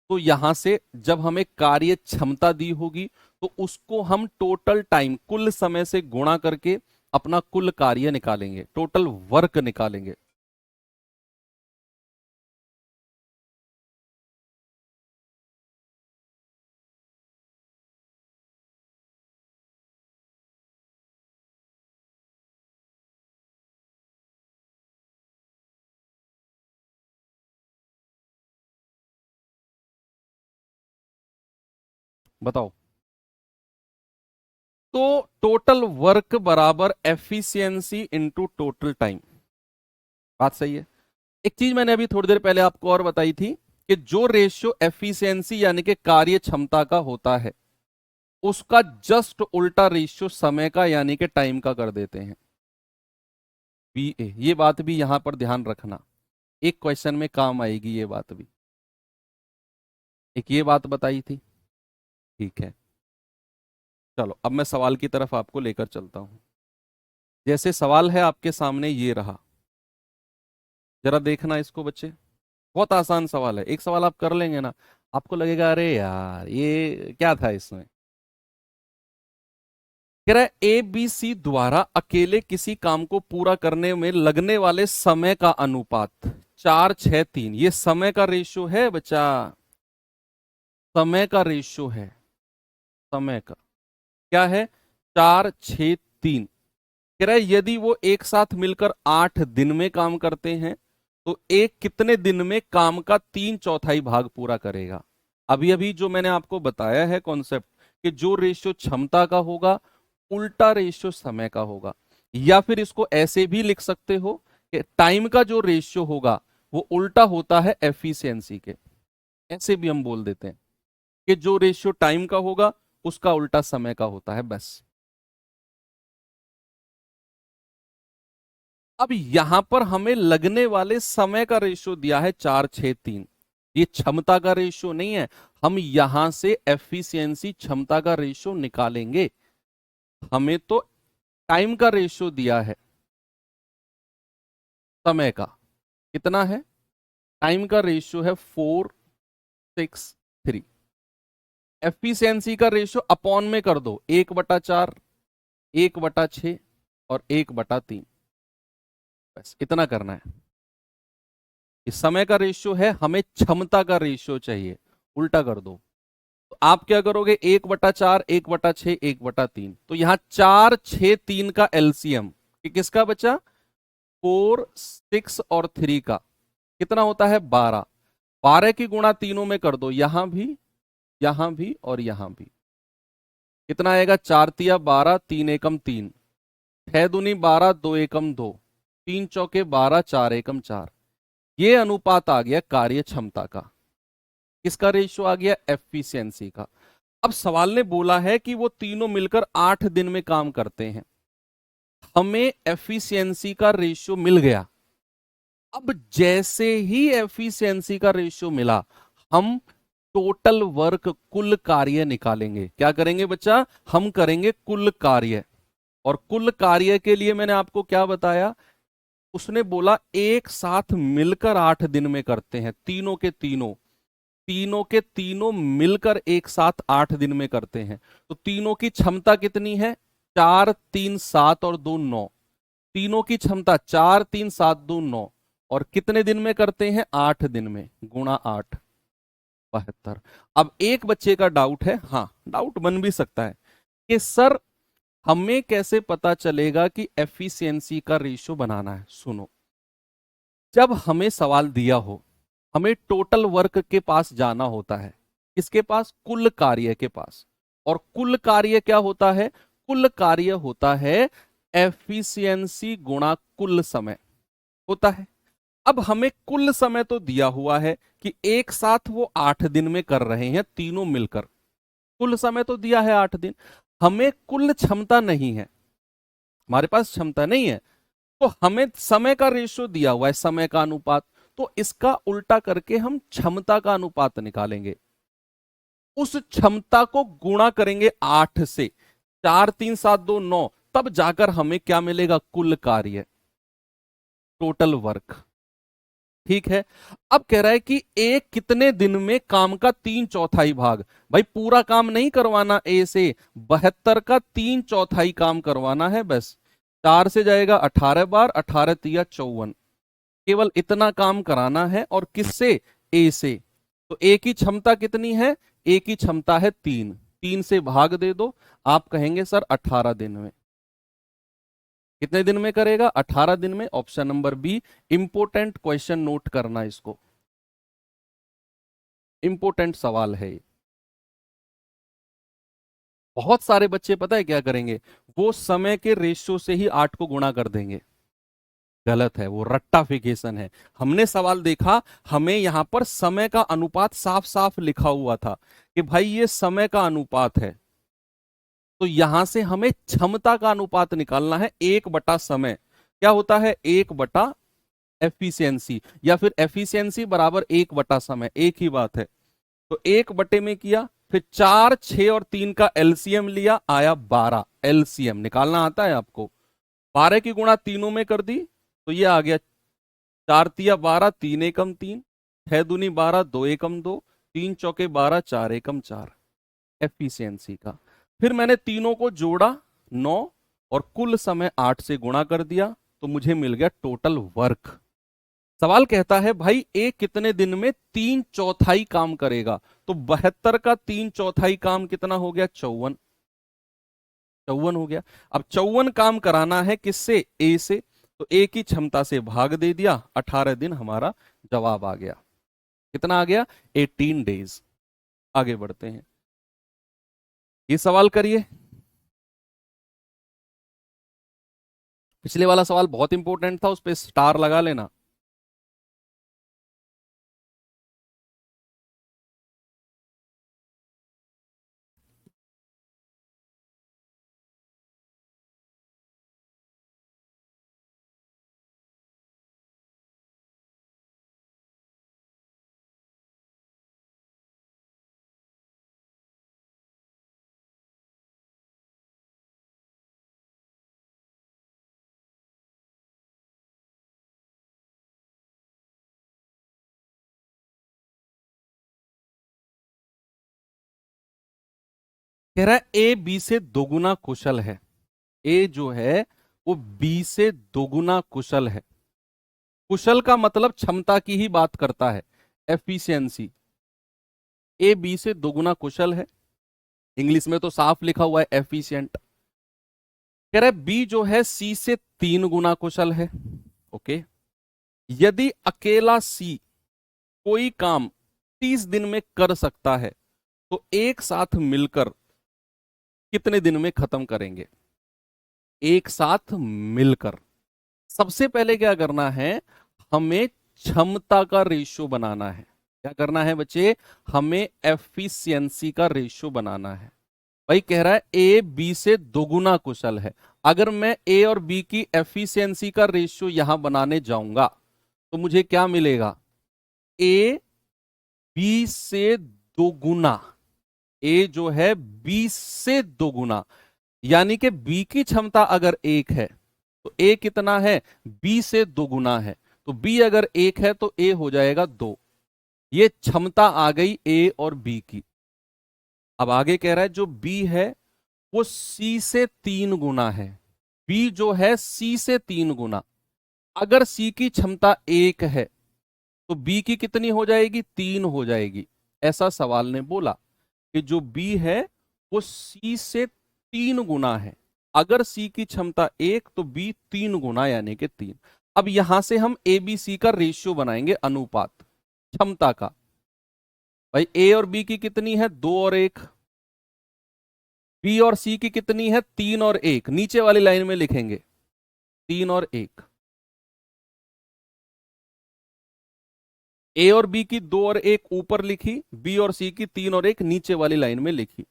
तो यहां से जब हमें कार्य क्षमता दी होगी तो उसको हम टोटल टाइम, कुल समय से गुणा करके अपना कुल कार्य निकालेंगे, टोटल वर्क निकालेंगे। बताओ, तो टोटल वर्क बराबर एफिशिएंसी इंटू टोटल टाइम, बात सही है। एक चीज मैंने अभी थोड़ी देर पहले आपको और बताई थी कि जो रेशियो एफिशिएंसी यानी कि कार्य क्षमता का होता है, उसका जस्ट उल्टा रेशियो समय का यानी कि टाइम का कर देते हैं, BA। ये बात भी यहां पर ध्यान रखना, एक क्वेश्चन में काम आएगी ये बात भी। एक ये बात बताई थी, ठीक है। चलो अब मैं सवाल की तरफ आपको लेकर चलता हूं। जैसे सवाल है आपके सामने ये रहा, जरा देखना इसको बच्चे, बहुत आसान सवाल है, एक सवाल आप कर लेंगे ना, आपको लगेगा अरे यार ये क्या था इसमें। कह रहा है ए बी सी द्वारा अकेले किसी काम को पूरा करने में लगने वाले समय का अनुपात 4:6:3। ये समय का रेशियो है बच्चा, समय का रेशियो है, समय का क्या है, 4:6:3। कह रहा है यदि वो एक साथ मिलकर 8 दिन में काम करते हैं तो एक कितने दिन में काम का 3/4 भाग पूरा करेगा। अभी अभी जो मैंने आपको बताया है कॉन्सेप्ट कि जो रेशियो क्षमता का होगा उल्टा रेशियो समय का होगा, या फिर इसको ऐसे भी लिख सकते हो कि टाइम का जो रेशियो होगा वो उल्टा होता है एफिशिएंसी के। ऐसे भी हम बोल देते हैं कि जो रेशियो टाइम का होगा उसका उल्टा समय का होता है, बस। अब यहां पर हमें लगने वाले समय का रेशियो दिया है 4:6:3। ये क्षमता का रेशियो नहीं है, हम यहां से एफिशिएंसी क्षमता का रेशियो निकालेंगे। हमें तो टाइम का रेशियो दिया है, समय का कितना है, टाइम का रेशियो है 4:6:3। एफिशिएंसी का रेशियो अपॉन में कर दो, 1/4, 1/6 और 1/3, बस इतना करना है। इस समय का रेशियो है, हमें क्षमता का रेशियो चाहिए, उल्टा कर दो। तो आप क्या करोगे, 1/4, 1/6, 1/3। तो यहां 4:6:3 का एलसीएम किसका बचा, 4, 6 और 3 का कितना होता है, 12। 12 की गुणा तीनों में कर दो, यहां भी और यहां भी। कितना आएगा, 4×3 = 12, 3×1 = 3, 6×2 = 12, 2×1 = 2, 3×4 = 12, 4×1 = 4। ये अनुपात आ गया कार्य क्षमता का। किसका रेशियो आ गया, एफिशिएंसी का। अब सवाल ने बोला है कि वो तीनों मिलकर 8 दिन में काम करते हैं, हमें एफिशिएंसी का रेशियो मिल गया। अब जैसे ही एफिशिएंसी का रेशियो मिला, हम टोटल वर्क कुल कार्य निकालेंगे। क्या करेंगे बच्चा, हम करेंगे कुल कार्य। और कुल कार्य के लिए मैंने आपको क्या बताया, उसने बोला एक साथ मिलकर 8 दिन में करते हैं, तीनों के तीनों, तीनों के तीनों मिलकर एक साथ 8 दिन में करते हैं। तो तीनों की क्षमता कितनी है, 4, 3, 7 और 2, 9। तीनों की क्षमता 4, 3, 7, 2, 9। और कितने दिन में करते हैं, 8 दिन में, गुणा 8, 72। अब एक बच्चे का डाउट है, हाँ डाउट बन भी सकता है कि सर हमें कैसे पता चलेगा कि एफिशिएंसी का रेशियो बनाना है। सुनो, जब हमें सवाल दिया हो, हमें टोटल वर्क के पास जाना होता है, किसके पास, कुल कार्य के पास। और कुल कार्य क्या होता है, कुल कार्य होता है एफिशिएंसी गुणा कुल समय होता है। अब हमें कुल समय तो दिया हुआ है कि एक साथ वो 8 दिन में कर रहे हैं तीनों मिलकर, कुल समय तो दिया है 8 दिन। हमें कुल क्षमता नहीं है, हमारे पास क्षमता नहीं है, तो हमें समय का रेशियो दिया हुआ है, समय का अनुपात। तो इसका उल्टा करके हम क्षमता का अनुपात निकालेंगे, उस क्षमता को गुणा करेंगे 8 से, 4, 3, 7, 2, 9, तब जाकर हमें क्या मिलेगा, कुल कार्य, टोटल वर्क। ठीक है। अब कह रहा है कि एक कितने दिन में काम का 3/4 भाग, भाई पूरा काम नहीं करवाना ए से, 72 का 3/4 काम करवाना है बस। 4 से जाएगा 18 बार, 18 तिया 54, केवल इतना काम कराना है। और किससे, ए से। तो ए की क्षमता कितनी है, ए की क्षमता है 3, 3 से भाग दे दो। आप कहेंगे सर 18 दिन में। कितने दिन में करेगा, 18 दिन में। Option number B important question, note करना इसको, इंपोर्टेंट सवाल है ये। बहुत सारे बच्चे पता है क्या करेंगे, वो समय के रेशियो से ही 8 को गुणा कर देंगे। गलत है, वो रट्टाफिकेशन है। हमने सवाल देखा, हमें यहां पर समय का अनुपात साफ साफ लिखा हुआ था कि भाई ये समय का अनुपात है, तो यहां से हमें क्षमता का अनुपात निकालना है, 1/समय। क्या होता है, 1/एफिशिएंसी, या फिर एफिशिएंसी बराबर 1/समय, एक ही बात है। तो 1/, में किया, फिर 4, 6 और 3 का एलसीएम लिया, आया 12। एलसीएम निकालना आता है आपको, 12 की गुणा तीनों में कर दी, तो ये आ गया 4×3 = 12, 3×1 = 3, 6×2 = 12, 2×1 = 2, 3×4 = 12, 4×1 = 4 एफिशिएंसी का। फिर मैंने तीनों को जोड़ा, 9 और कुल समय 8 से गुणा कर दिया तो मुझे मिल गया टोटल वर्क। सवाल कहता है भाई ए कितने दिन में 3/4 काम करेगा, तो 72 का 3/4 काम कितना हो गया? 54। 54 हो गया। अब 54 काम कराना है किससे? ए से, तो ए की क्षमता से भाग दे दिया, 18 दिन हमारा जवाब आ गया। कितना आ गया? 18 डेज। आगे बढ़ते हैं, ये सवाल करिए। पिछले वाला सवाल बहुत इंपॉर्टेंट था, उस पर स्टार लगा लेना। कह रहा है ए बी से दोगुना कुशल है। ए जो है वो बी से दोगुना कुशल है। कुशल का मतलब क्षमता की ही बात करता है, एफिशिएंसी। ए बी से दोगुना कुशल है, इंग्लिश में तो साफ लिखा हुआ है एफिशिएंट। कह रहा है बी जो है सी से 3 गुना कुशल है। ओके, यदि अकेला सी कोई काम 30 दिन में कर सकता है तो एक साथ मिलकर कितने दिन में खत्म करेंगे? एक साथ मिलकर सबसे पहले क्या करना है? हमें क्षमता का रेशियो बनाना है। क्या करना है बच्चे? हमें एफिशिएंसी का रेशियो बनाना है। भाई कह रहा है ए बी से दोगुना कुशल है। अगर मैं ए और बी की एफिशिएंसी का रेशियो यहां बनाने जाऊंगा तो मुझे क्या मिलेगा? ए बी से दोगुना, ए जो है बी से दोगुना, यानी कि बी की क्षमता अगर 1 है तो ए कितना है? बी से दोगुना है। तो बी अगर 1 है तो ए हो जाएगा 2। ये क्षमता आ गई ए और बी की। अब आगे कह रहा है जो बी है वो सी से 3 गुना है। बी जो है सी से 3 गुना। अगर सी की क्षमता 1 है तो बी की कितनी हो जाएगी? 3 हो जाएगी। ऐसा सवाल ने बोला कि जो बी है वो सी से 3 गुना है। अगर सी की क्षमता 1 तो बी 3 गुना यानी कि 3। अब यहां से हम ए बी सी का रेशियो बनाएंगे, अनुपात क्षमता का। भाई ए और बी की कितनी है? 2 और 1। बी और सी की कितनी है? 3 और 1। नीचे वाली लाइन में लिखेंगे 3 और 1। ए और बी की 2 और 1 ऊपर लिखी, बी और सी की 3 और 1 नीचे वाली लाइन में लिखी।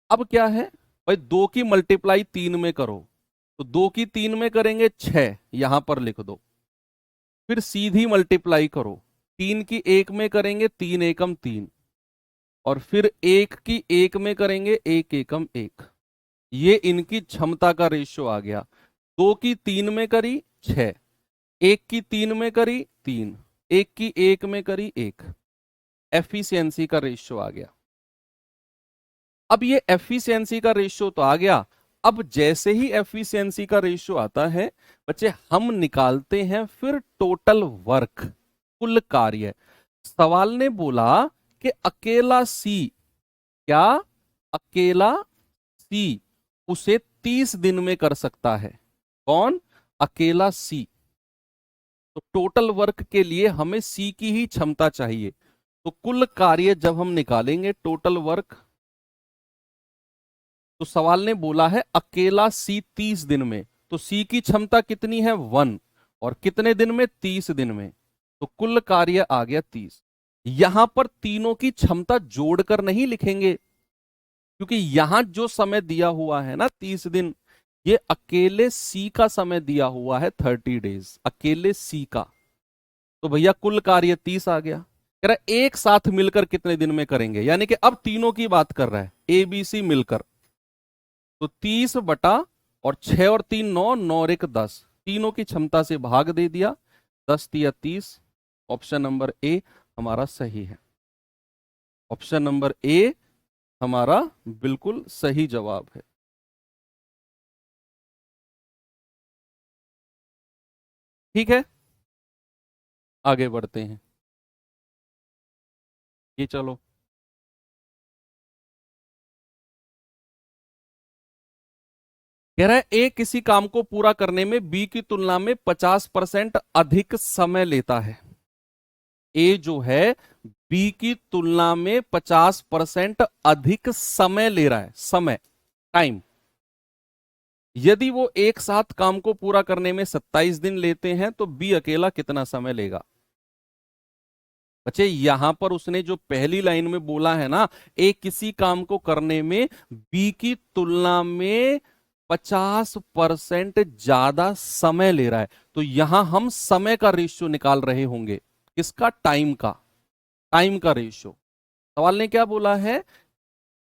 अब क्या है भाई? 2 की मल्टीप्लाई 3 में करो, तो 2 की 3 में करेंगे 6, यहां पर लिख दो। फिर सीधी मल्टीप्लाई करो, 3 की 1 में करेंगे 3 एकम 3, और फिर 1 की 1 में करेंगे 1 एकम 1। ये इनकी क्षमता का रेशियो आ गया। 2 की 3 में करी 6, 1 की 3 में करी 3, 1 की 1 में करी 1। एफिशिएंसी का रेशियो आ गया। अब ये एफिशिएंसी का रेशियो तो आ गया। अब जैसे ही एफिशिएंसी का रेशियो आता है बच्चे, हम निकालते हैं फिर टोटल वर्क, कुल कार्य। सवाल ने बोला कि अकेला सी, क्या अकेला सी उसे 30 दिन में कर सकता है? कौन? अकेला सी। तो टोटल वर्क के लिए हमें सी की ही क्षमता चाहिए। तो कुल कार्य जब हम निकालेंगे टोटल वर्क, तो सवाल ने बोला है अकेला सी 30 दिन में, तो सी की क्षमता कितनी है? 1। और कितने दिन में? 30 दिन में। तो कुल कार्य आ गया 30। यहां पर तीनों की क्षमता जोड़कर नहीं लिखेंगे, क्योंकि यहां जो समय दिया हुआ है ना 30 दिन, ये अकेले सी का समय दिया हुआ है 30 डेज, अकेले सी का। तो भैया कुल कार्य 30 आ गया। कह रहा है एक साथ मिलकर कितने दिन में करेंगे, यानी कि अब तीनों की बात कर रहा है, ए बी सी मिलकर। तो 30 बटा, और 6 और 3 9, 9 और 1 10, तीनों की क्षमता से भाग दे दिया, 10 या 30। ऑप्शन नंबर ए हमारा सही है। ऑप्शन नंबर ए हमारा बिल्कुल सही जवाब है। ठीक है, आगे बढ़ते हैं। ये चलो, कह रहा है ए किसी काम को पूरा करने में बी की तुलना में 50% अधिक समय लेता है। ए जो है बी की तुलना में 50% अधिक समय ले रहा है, समय, टाइम। यदि वो एक साथ काम को पूरा करने में 27 दिन लेते हैं तो बी अकेला कितना समय लेगा। बच्चे यहां पर उसने जो पहली लाइन में बोला है ना, ए किसी काम को करने में बी की तुलना में 50% ज्यादा समय ले रहा है, तो यहां हम समय का रेशियो निकाल रहे होंगे। किसका, टाइम का, टाइम का रेशियो। सवाल ने क्या बोला है,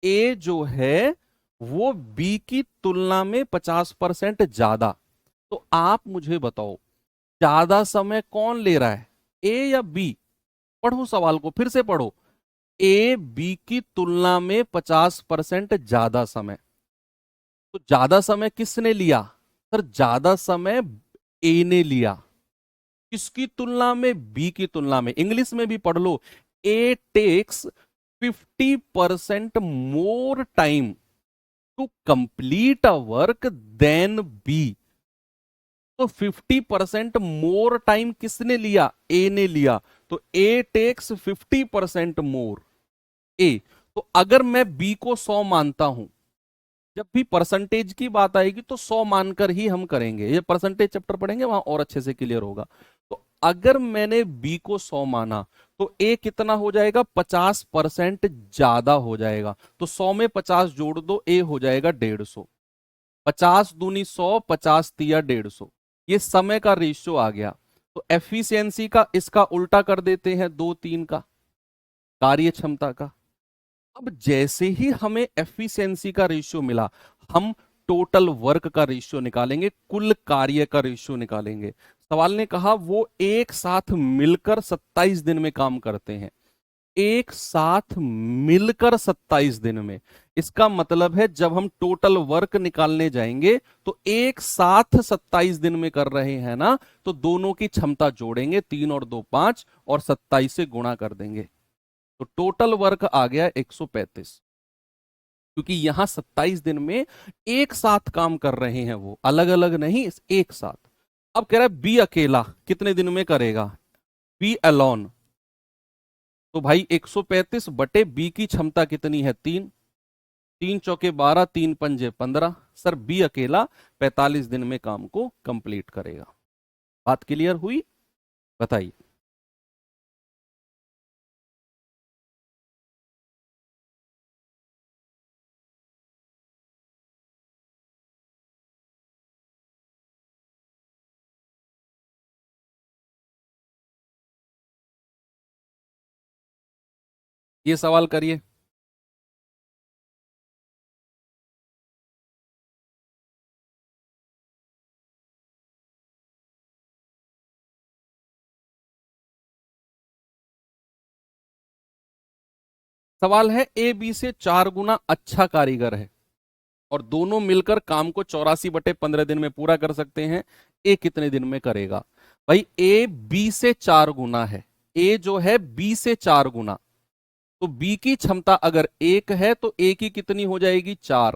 ए जो है वो बी की तुलना में 50% ज्यादा। तो आप मुझे बताओ ज्यादा समय कौन ले रहा है, ए या बी। पढ़ो सवाल को, फिर से पढ़ो। ए बी की तुलना में 50% ज्यादा समय, तो ज्यादा समय किसने लिया। सर ज्यादा समय ए ने लिया, किसकी तुलना में, बी की तुलना में। इंग्लिश में भी पढ़ लो, A takes 50% more time to complete a work than B. तो 50% मोर टाइम किसने लिया, ए ने लिया। तो ए टेक्स 50% मोर, ए। तो अगर मैं बी को 100 मानता हूं, जब भी परसेंटेज की बात आएगी तो 100 मानकर ही हम करेंगे। ये परसेंटेज चैप्टर पढ़ेंगे वहां और अच्छे से क्लियर होगा। तो अगर मैंने बी को 100 माना तो ए कितना हो जाएगा, 50% ज्यादा हो जाएगा। तो 100 में 50 जोड़ दो, ए हो जाएगा 150। 50 दूनी 100, 50 तिया 150। ये समय का रेशियो आ गया। तो एफिशिएंसी का इसका उल्टा कर देते हैं, 2 3 का, कार्य क्षमता का। अब जैसे ही हमें एफिशिएंसी का रेशियो मिला, हम टोटल वर्क का रेशियो निकालेंगे, कुल कार्य का रेशियो निकालेंगे। सवाल ने कहा वो एक साथ मिलकर 27 दिन में काम करते हैं, एक साथ मिलकर 27 दिन में। इसका मतलब है जब हम टोटल वर्क निकालने जाएंगे तो एक साथ 27 दिन में कर रहे हैं ना, तो दोनों की क्षमता जोड़ेंगे, 3 और 2 5, और 27 से गुणा कर देंगे। तो टोटल वर्क आ गया 135, क्योंकि यहां 27 दिन में एक साथ काम कर रहे हैं, वो अलग अलग नहीं, एक साथ। अब कह रहा है बी अकेला कितने दिन में करेगा, बी अलोन। तो भाई 135 बटे बी की क्षमता कितनी है, 3, 3 चौके 12, 3 पंजे 15। सर बी अकेला 45 दिन में काम को कंप्लीट करेगा। बात क्लियर हुई, बताइए। ये सवाल करिए। सवाल है ए बी से 4 गुना अच्छा कारीगर है और दोनों मिलकर काम को 84/15 दिन में पूरा कर सकते हैं, ए कितने दिन में करेगा। भाई ए बी से 4 गुना है, ए जो है बी से 4 गुना, तो बी की क्षमता अगर 1 है तो ए की कितनी हो जाएगी, 4,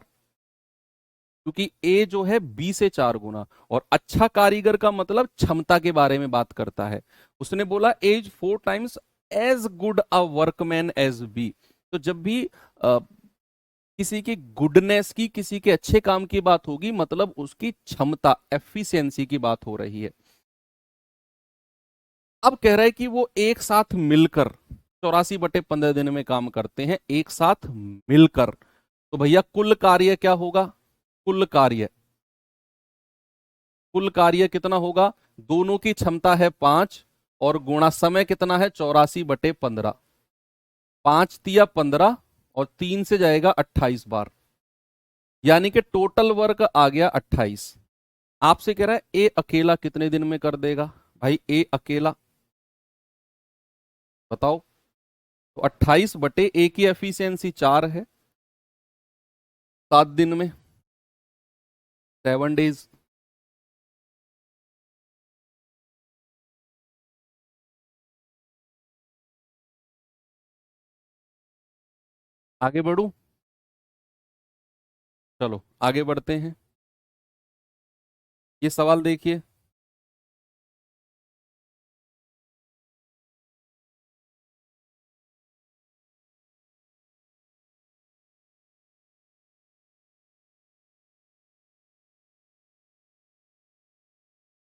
क्योंकि ए जो है बी से 4 गुना। और अच्छा कारीगर का मतलब क्षमता के बारे में बात करता है। उसने बोला एज 4 टाइम्स एज गुड अ वर्कमैन एज बी। तो जब भी किसी की गुडनेस की, किसी के अच्छे काम की बात होगी, मतलब उसकी क्षमता, एफिशिएंसी की बात हो रही है। अब कह रहा है कि वो एक साथ मिलकर 84/15 दिन में काम करते हैं, एक साथ मिलकर। तो भैया कुल कार्य क्या होगा, कुल कार्य, कुल कार्य कितना होगा, दोनों की क्षमता है 5 और गुणा समय कितना है, 84/15। 5 तिया 15 और 3 से जाएगा 28 बार, यानी कि टोटल वर्क आ गया 28। आपसे कह रहा है ए अकेला कितने दिन में कर देगा। भाई ए अकेला बताओ। तो 28 बटे ए की एफिशिएंसी 4 है, 7 दिन में, 7 डेज। आगे बढ़ू? चलो आगे बढ़ते हैं। ये सवाल देखिए।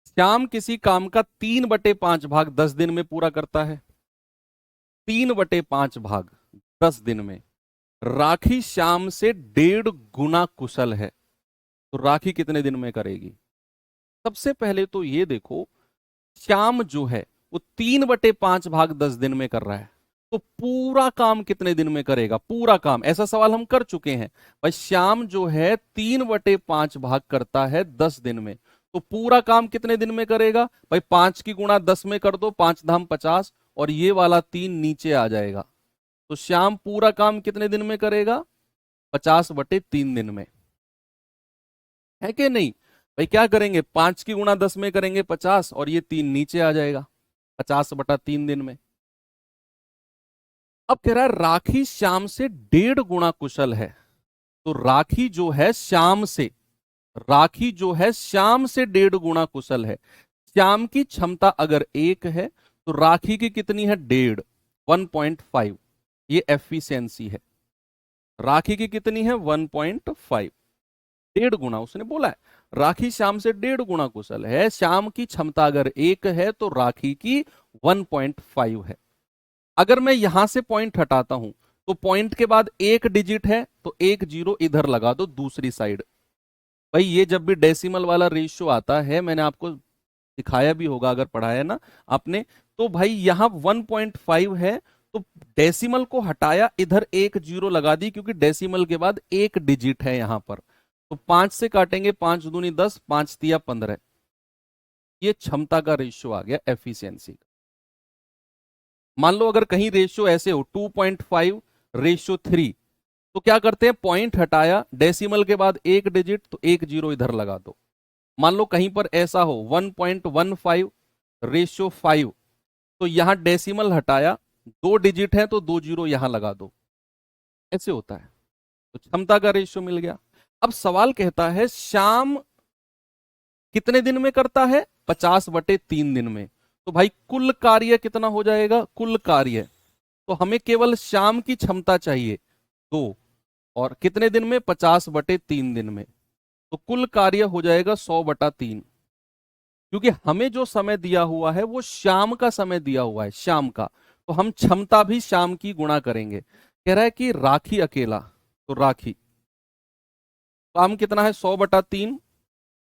श्याम किसी काम का 3/5 भाग 10 दिन में पूरा करता है। 3/5 भाग 10 दिन में। राखी श्याम से 1.5 गुना कुशल है, तो राखी कितने दिन में करेगी? सबसे पहले तो ये देखो, श्याम जो है वो 3/5 भाग 10 दिन में कर रहा है, तो पूरा काम कितने दिन में करेगा? पूरा काम, ऐसा सवाल हम कर चुके हैं भाई। श्याम जो है 3/5 भाग करता है 10 दिन में, तो पूरा काम कितने दिन में करेगा भाई? 5 की गुणा 10 में कर दो, 5 धाम 50, और ये वाला 3 नीचे आ जाएगा। तो श्याम पूरा काम कितने दिन में करेगा? 50/3 दिन में। है कि नहीं भाई? क्या करेंगे, 5 की गुणा 10 में करेंगे 50, और ये 3 नीचे आ जाएगा 50/3 दिन में। अब कह रहा है राखी श्याम से 1.5 गुना कुशल है, तो राखी जो है श्याम से, राखी जो है श्याम से 1.5 गुना कुशल है। श्याम की क्षमता अगर 1 है, तो राखी की कितनी है? 1.5, 1.5। ये एफिशिएंसी है। राखी की कितनी है? 1.5। 1.5 गुना उसने बोला है। राखी श्याम से 1.5 गुना कुशल है। श्याम की क्षमता अगर 1 है, तो राखी की 1.5 है। अगर मैं यहां से पॉइंट हटाता हूं, तो पॉइंट के बाद एक डिजिट है, तो एक जीरो इधर लगा दो दूसरी साइड। भाई ये जब भी डेसिमल वाला रेशियो आता है, मैंने आपको दिखाया भी होगा अगर पढ़ाया ना आपने, तो भाई यहां 1.5 है, तो डेसिमल को हटाया, इधर एक जीरो लगा दी, क्योंकि डेसिमल के बाद एक डिजिट है यहां पर। तो 5 से काटेंगे, 5 दूनी 10, 5 तिया 15। ये क्षमता का रेशियो आ गया एफिशिएंसी का। मान लो अगर कहीं रेशियो ऐसे हो 2.5:3, तो क्या करते हैं, पॉइंट हटाया, डेसिमल के बाद एक डिजिट, तो एक जीरो इधर लगा दो। मान लो कहीं पर ऐसा हो 1.15:5, तो यहां डेसिमल हटाया, दो डिजिट है, तो दो जीरो यहां लगा दो। ऐसे होता है। तो क्षमता का रेशियो मिल गया। अब सवाल कहता है शाम कितने दिन में करता है? 50/3 दिन में। तो भाई कुल कार्य कितना हो जाएगा? कुल कार्य, तो हमें केवल शाम की क्षमता चाहिए 2, और कितने दिन में? 50/3 दिन में। तो कुल कार्य हो जाएगा 100/3, क्योंकि हमें जो समय दिया हुआ है वो शाम का समय दिया हुआ है, शाम का। तो हम क्षमता भी शाम की गुणा करेंगे। कह रहा है कि राखी अकेला, तो राखी काम कितना है? 100/3,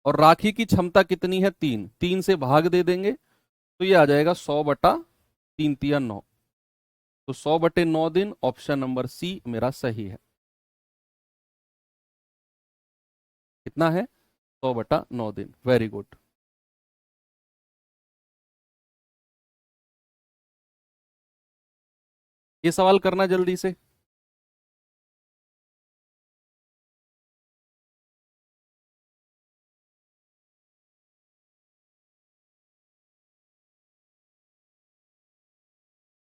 और राखी की क्षमता कितनी है? 3, 3 से भाग दे देंगे, तो ये आ जाएगा 100/3 × 9। तो 100/9 दिन, ऑप्शन नंबर सी मेरा सही है। कितना है? 100/9 दिन। Very good. ये सवाल करना जल्दी से।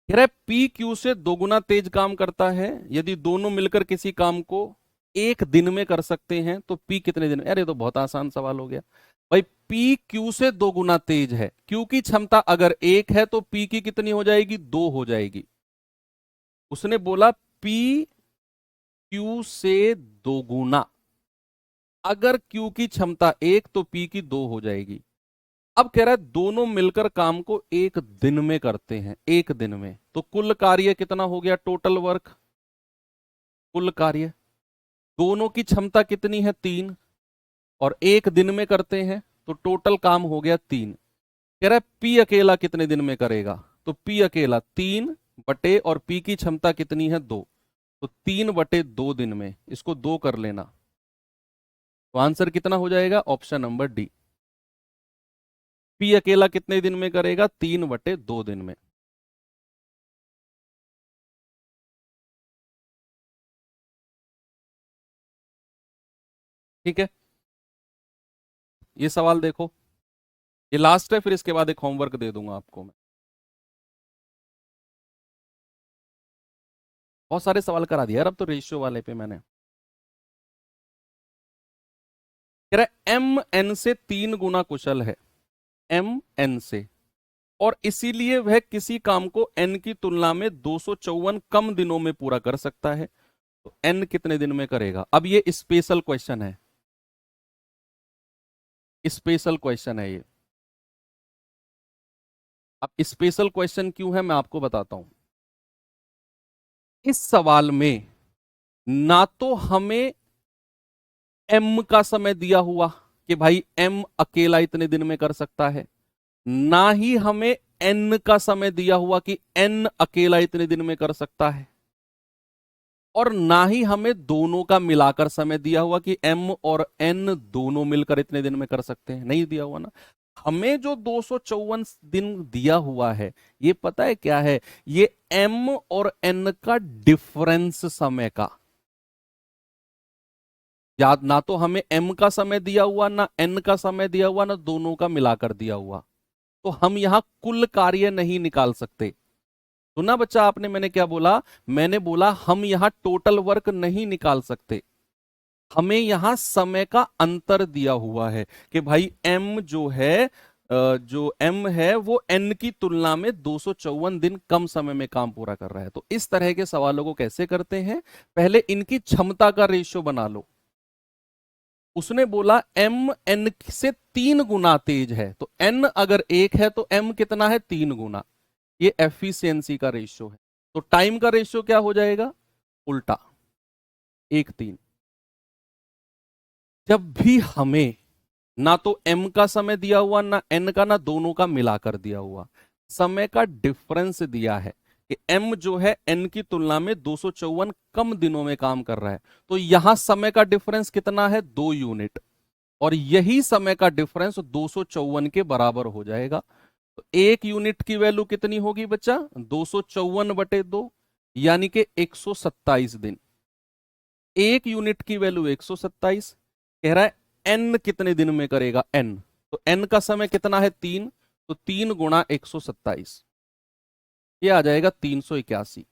कह रहा है पी क्यू से 2 गुना तेज काम करता है। यदि दोनों मिलकर किसी काम को एक दिन में कर सकते हैं, तो पी कितने दिन में? अरे ये तो बहुत आसान सवाल हो गया भाई। पी क्यू से 2 गुना तेज है। क्यू की क्षमता अगर 1 है, तो पी की कितनी हो जाएगी? 2 हो जाएगी। उसने बोला पी क्यू से 2 गुना। अगर क्यू की क्षमता 1, तो पी की 2 हो जाएगी। अब कह रहा है दोनों मिलकर काम को एक दिन में करते हैं, एक दिन में, तो कुल कार्य कितना हो गया? टोटल वर्क, कुल कार्य। दोनों की क्षमता कितनी है? 3, और एक दिन में करते हैं, तो टोटल काम हो गया 3। कह रहा है पी अकेला कितने दिन में करेगा? तो पी अकेला 3 और पी की क्षमता कितनी है? 2, तो 3/2 दिन में। इसको 2 कर लेना, तो आंसर कितना हो जाएगा? Option number D. पी अकेला कितने दिन में करेगा? 3/2 दिन में। ठीक है। ये सवाल देखो, ये लास्ट है, फिर इसके बाद एक होमवर्क दे दूंगा आपको मैं। बहुत सारे सवाल करा दिया यार अब तो रेशियो वाले पे मैंने। कह रहा है एम एन से 3 गुना कुशल है, एम एन से, और इसीलिए वह किसी काम को एन की तुलना में 254 कम दिनों में पूरा कर सकता है। तो एन कितने दिन में करेगा? अब ये स्पेशल क्वेश्चन है, स्पेशल क्वेश्चन है ये। अब स्पेशल क्वेश्चन क्यों है मैं आपको बताता हूं। इस सवाल में ना तो हमें एम का समय दिया हुआ कि भाई एम अकेला इतने दिन में कर सकता है, ना ही हमें एन का समय दिया हुआ कि एन अकेला इतने दिन में कर सकता है, और ना ही हमें दोनों का मिलाकर समय दिया हुआ कि एम और एन दोनों मिलकर इतने दिन में कर सकते हैं, नहीं दिया हुआ ना। हमें जो 254 दिन दिया हुआ है ये पता है क्या है? ये एम और एन का डिफरेंस समय का। याद, ना तो हमें एम का समय दिया हुआ, ना एन का समय दिया हुआ, ना दोनों का मिलाकर दिया हुआ, तो हम यहां कुल कार्य नहीं निकाल सकते। सुना बच्चा आपने मैंने क्या बोला? मैंने बोला हम यहां टोटल वर्क नहीं निकाल सकते, हमें यहां समय का अंतर दिया हुआ है कि भाई एम जो है जो एम है वो एन की तुलना में 254 दिन कम समय में काम पूरा कर रहा है। तो इस तरह के सवालों को कैसे करते हैं? पहले इनकी क्षमता का रेशियो बना लो। उसने बोला एम एन से 3 गुना तेज है, तो एन अगर 1 है तो एम कितना है? 3 गुना। ये एफिशिएंसी का रेशियो है। तो टाइम का रेशियो क्या हो जाएगा? उल्टा, 1:3। जब भी हमें ना तो एम का समय दिया हुआ, ना एन का, ना दोनों का मिलाकर दिया हुआ, समय का डिफरेंस दिया है कि एम जो है एन की तुलना में 254 कम दिनों में काम कर रहा है, तो यहां समय का डिफरेंस कितना है? 2 यूनिट, और यही समय का डिफरेंस 254 के बराबर हो जाएगा। तो 1 यूनिट की वैल्यू कितनी होगी बच्चा? 254/2, यानी कि 127 दिन। 1 यूनिट की वैल्यू 127। कह रहा है एन कितने दिन में करेगा? एन, तो एन का समय कितना है? 3, तो 3 गुणा 127, ये आ जाएगा 381।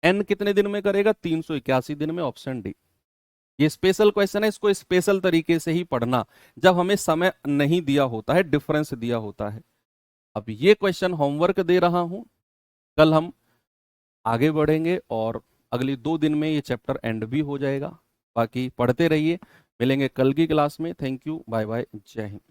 एन कितने दिन में करेगा? 381 दिन में, ऑप्शन डी। ये स्पेशल क्वेश्चन है, इसको स्पेशल तरीके से ही पढ़ना जब हमें समय नहीं दिया होता है, डिफरेंस दिया होता है। अब ये क्वेश्चन होमवर्क दे रहा हूं, कल हम आगे बढ़ेंगे और अगली 2 दिन में ये चैप्टर एंड भी हो जाएगा। बाकी पढ़ते रहिए, मिलेंगे कल की क्लास में। थैंक यू, बाय बाय, जय हिंद।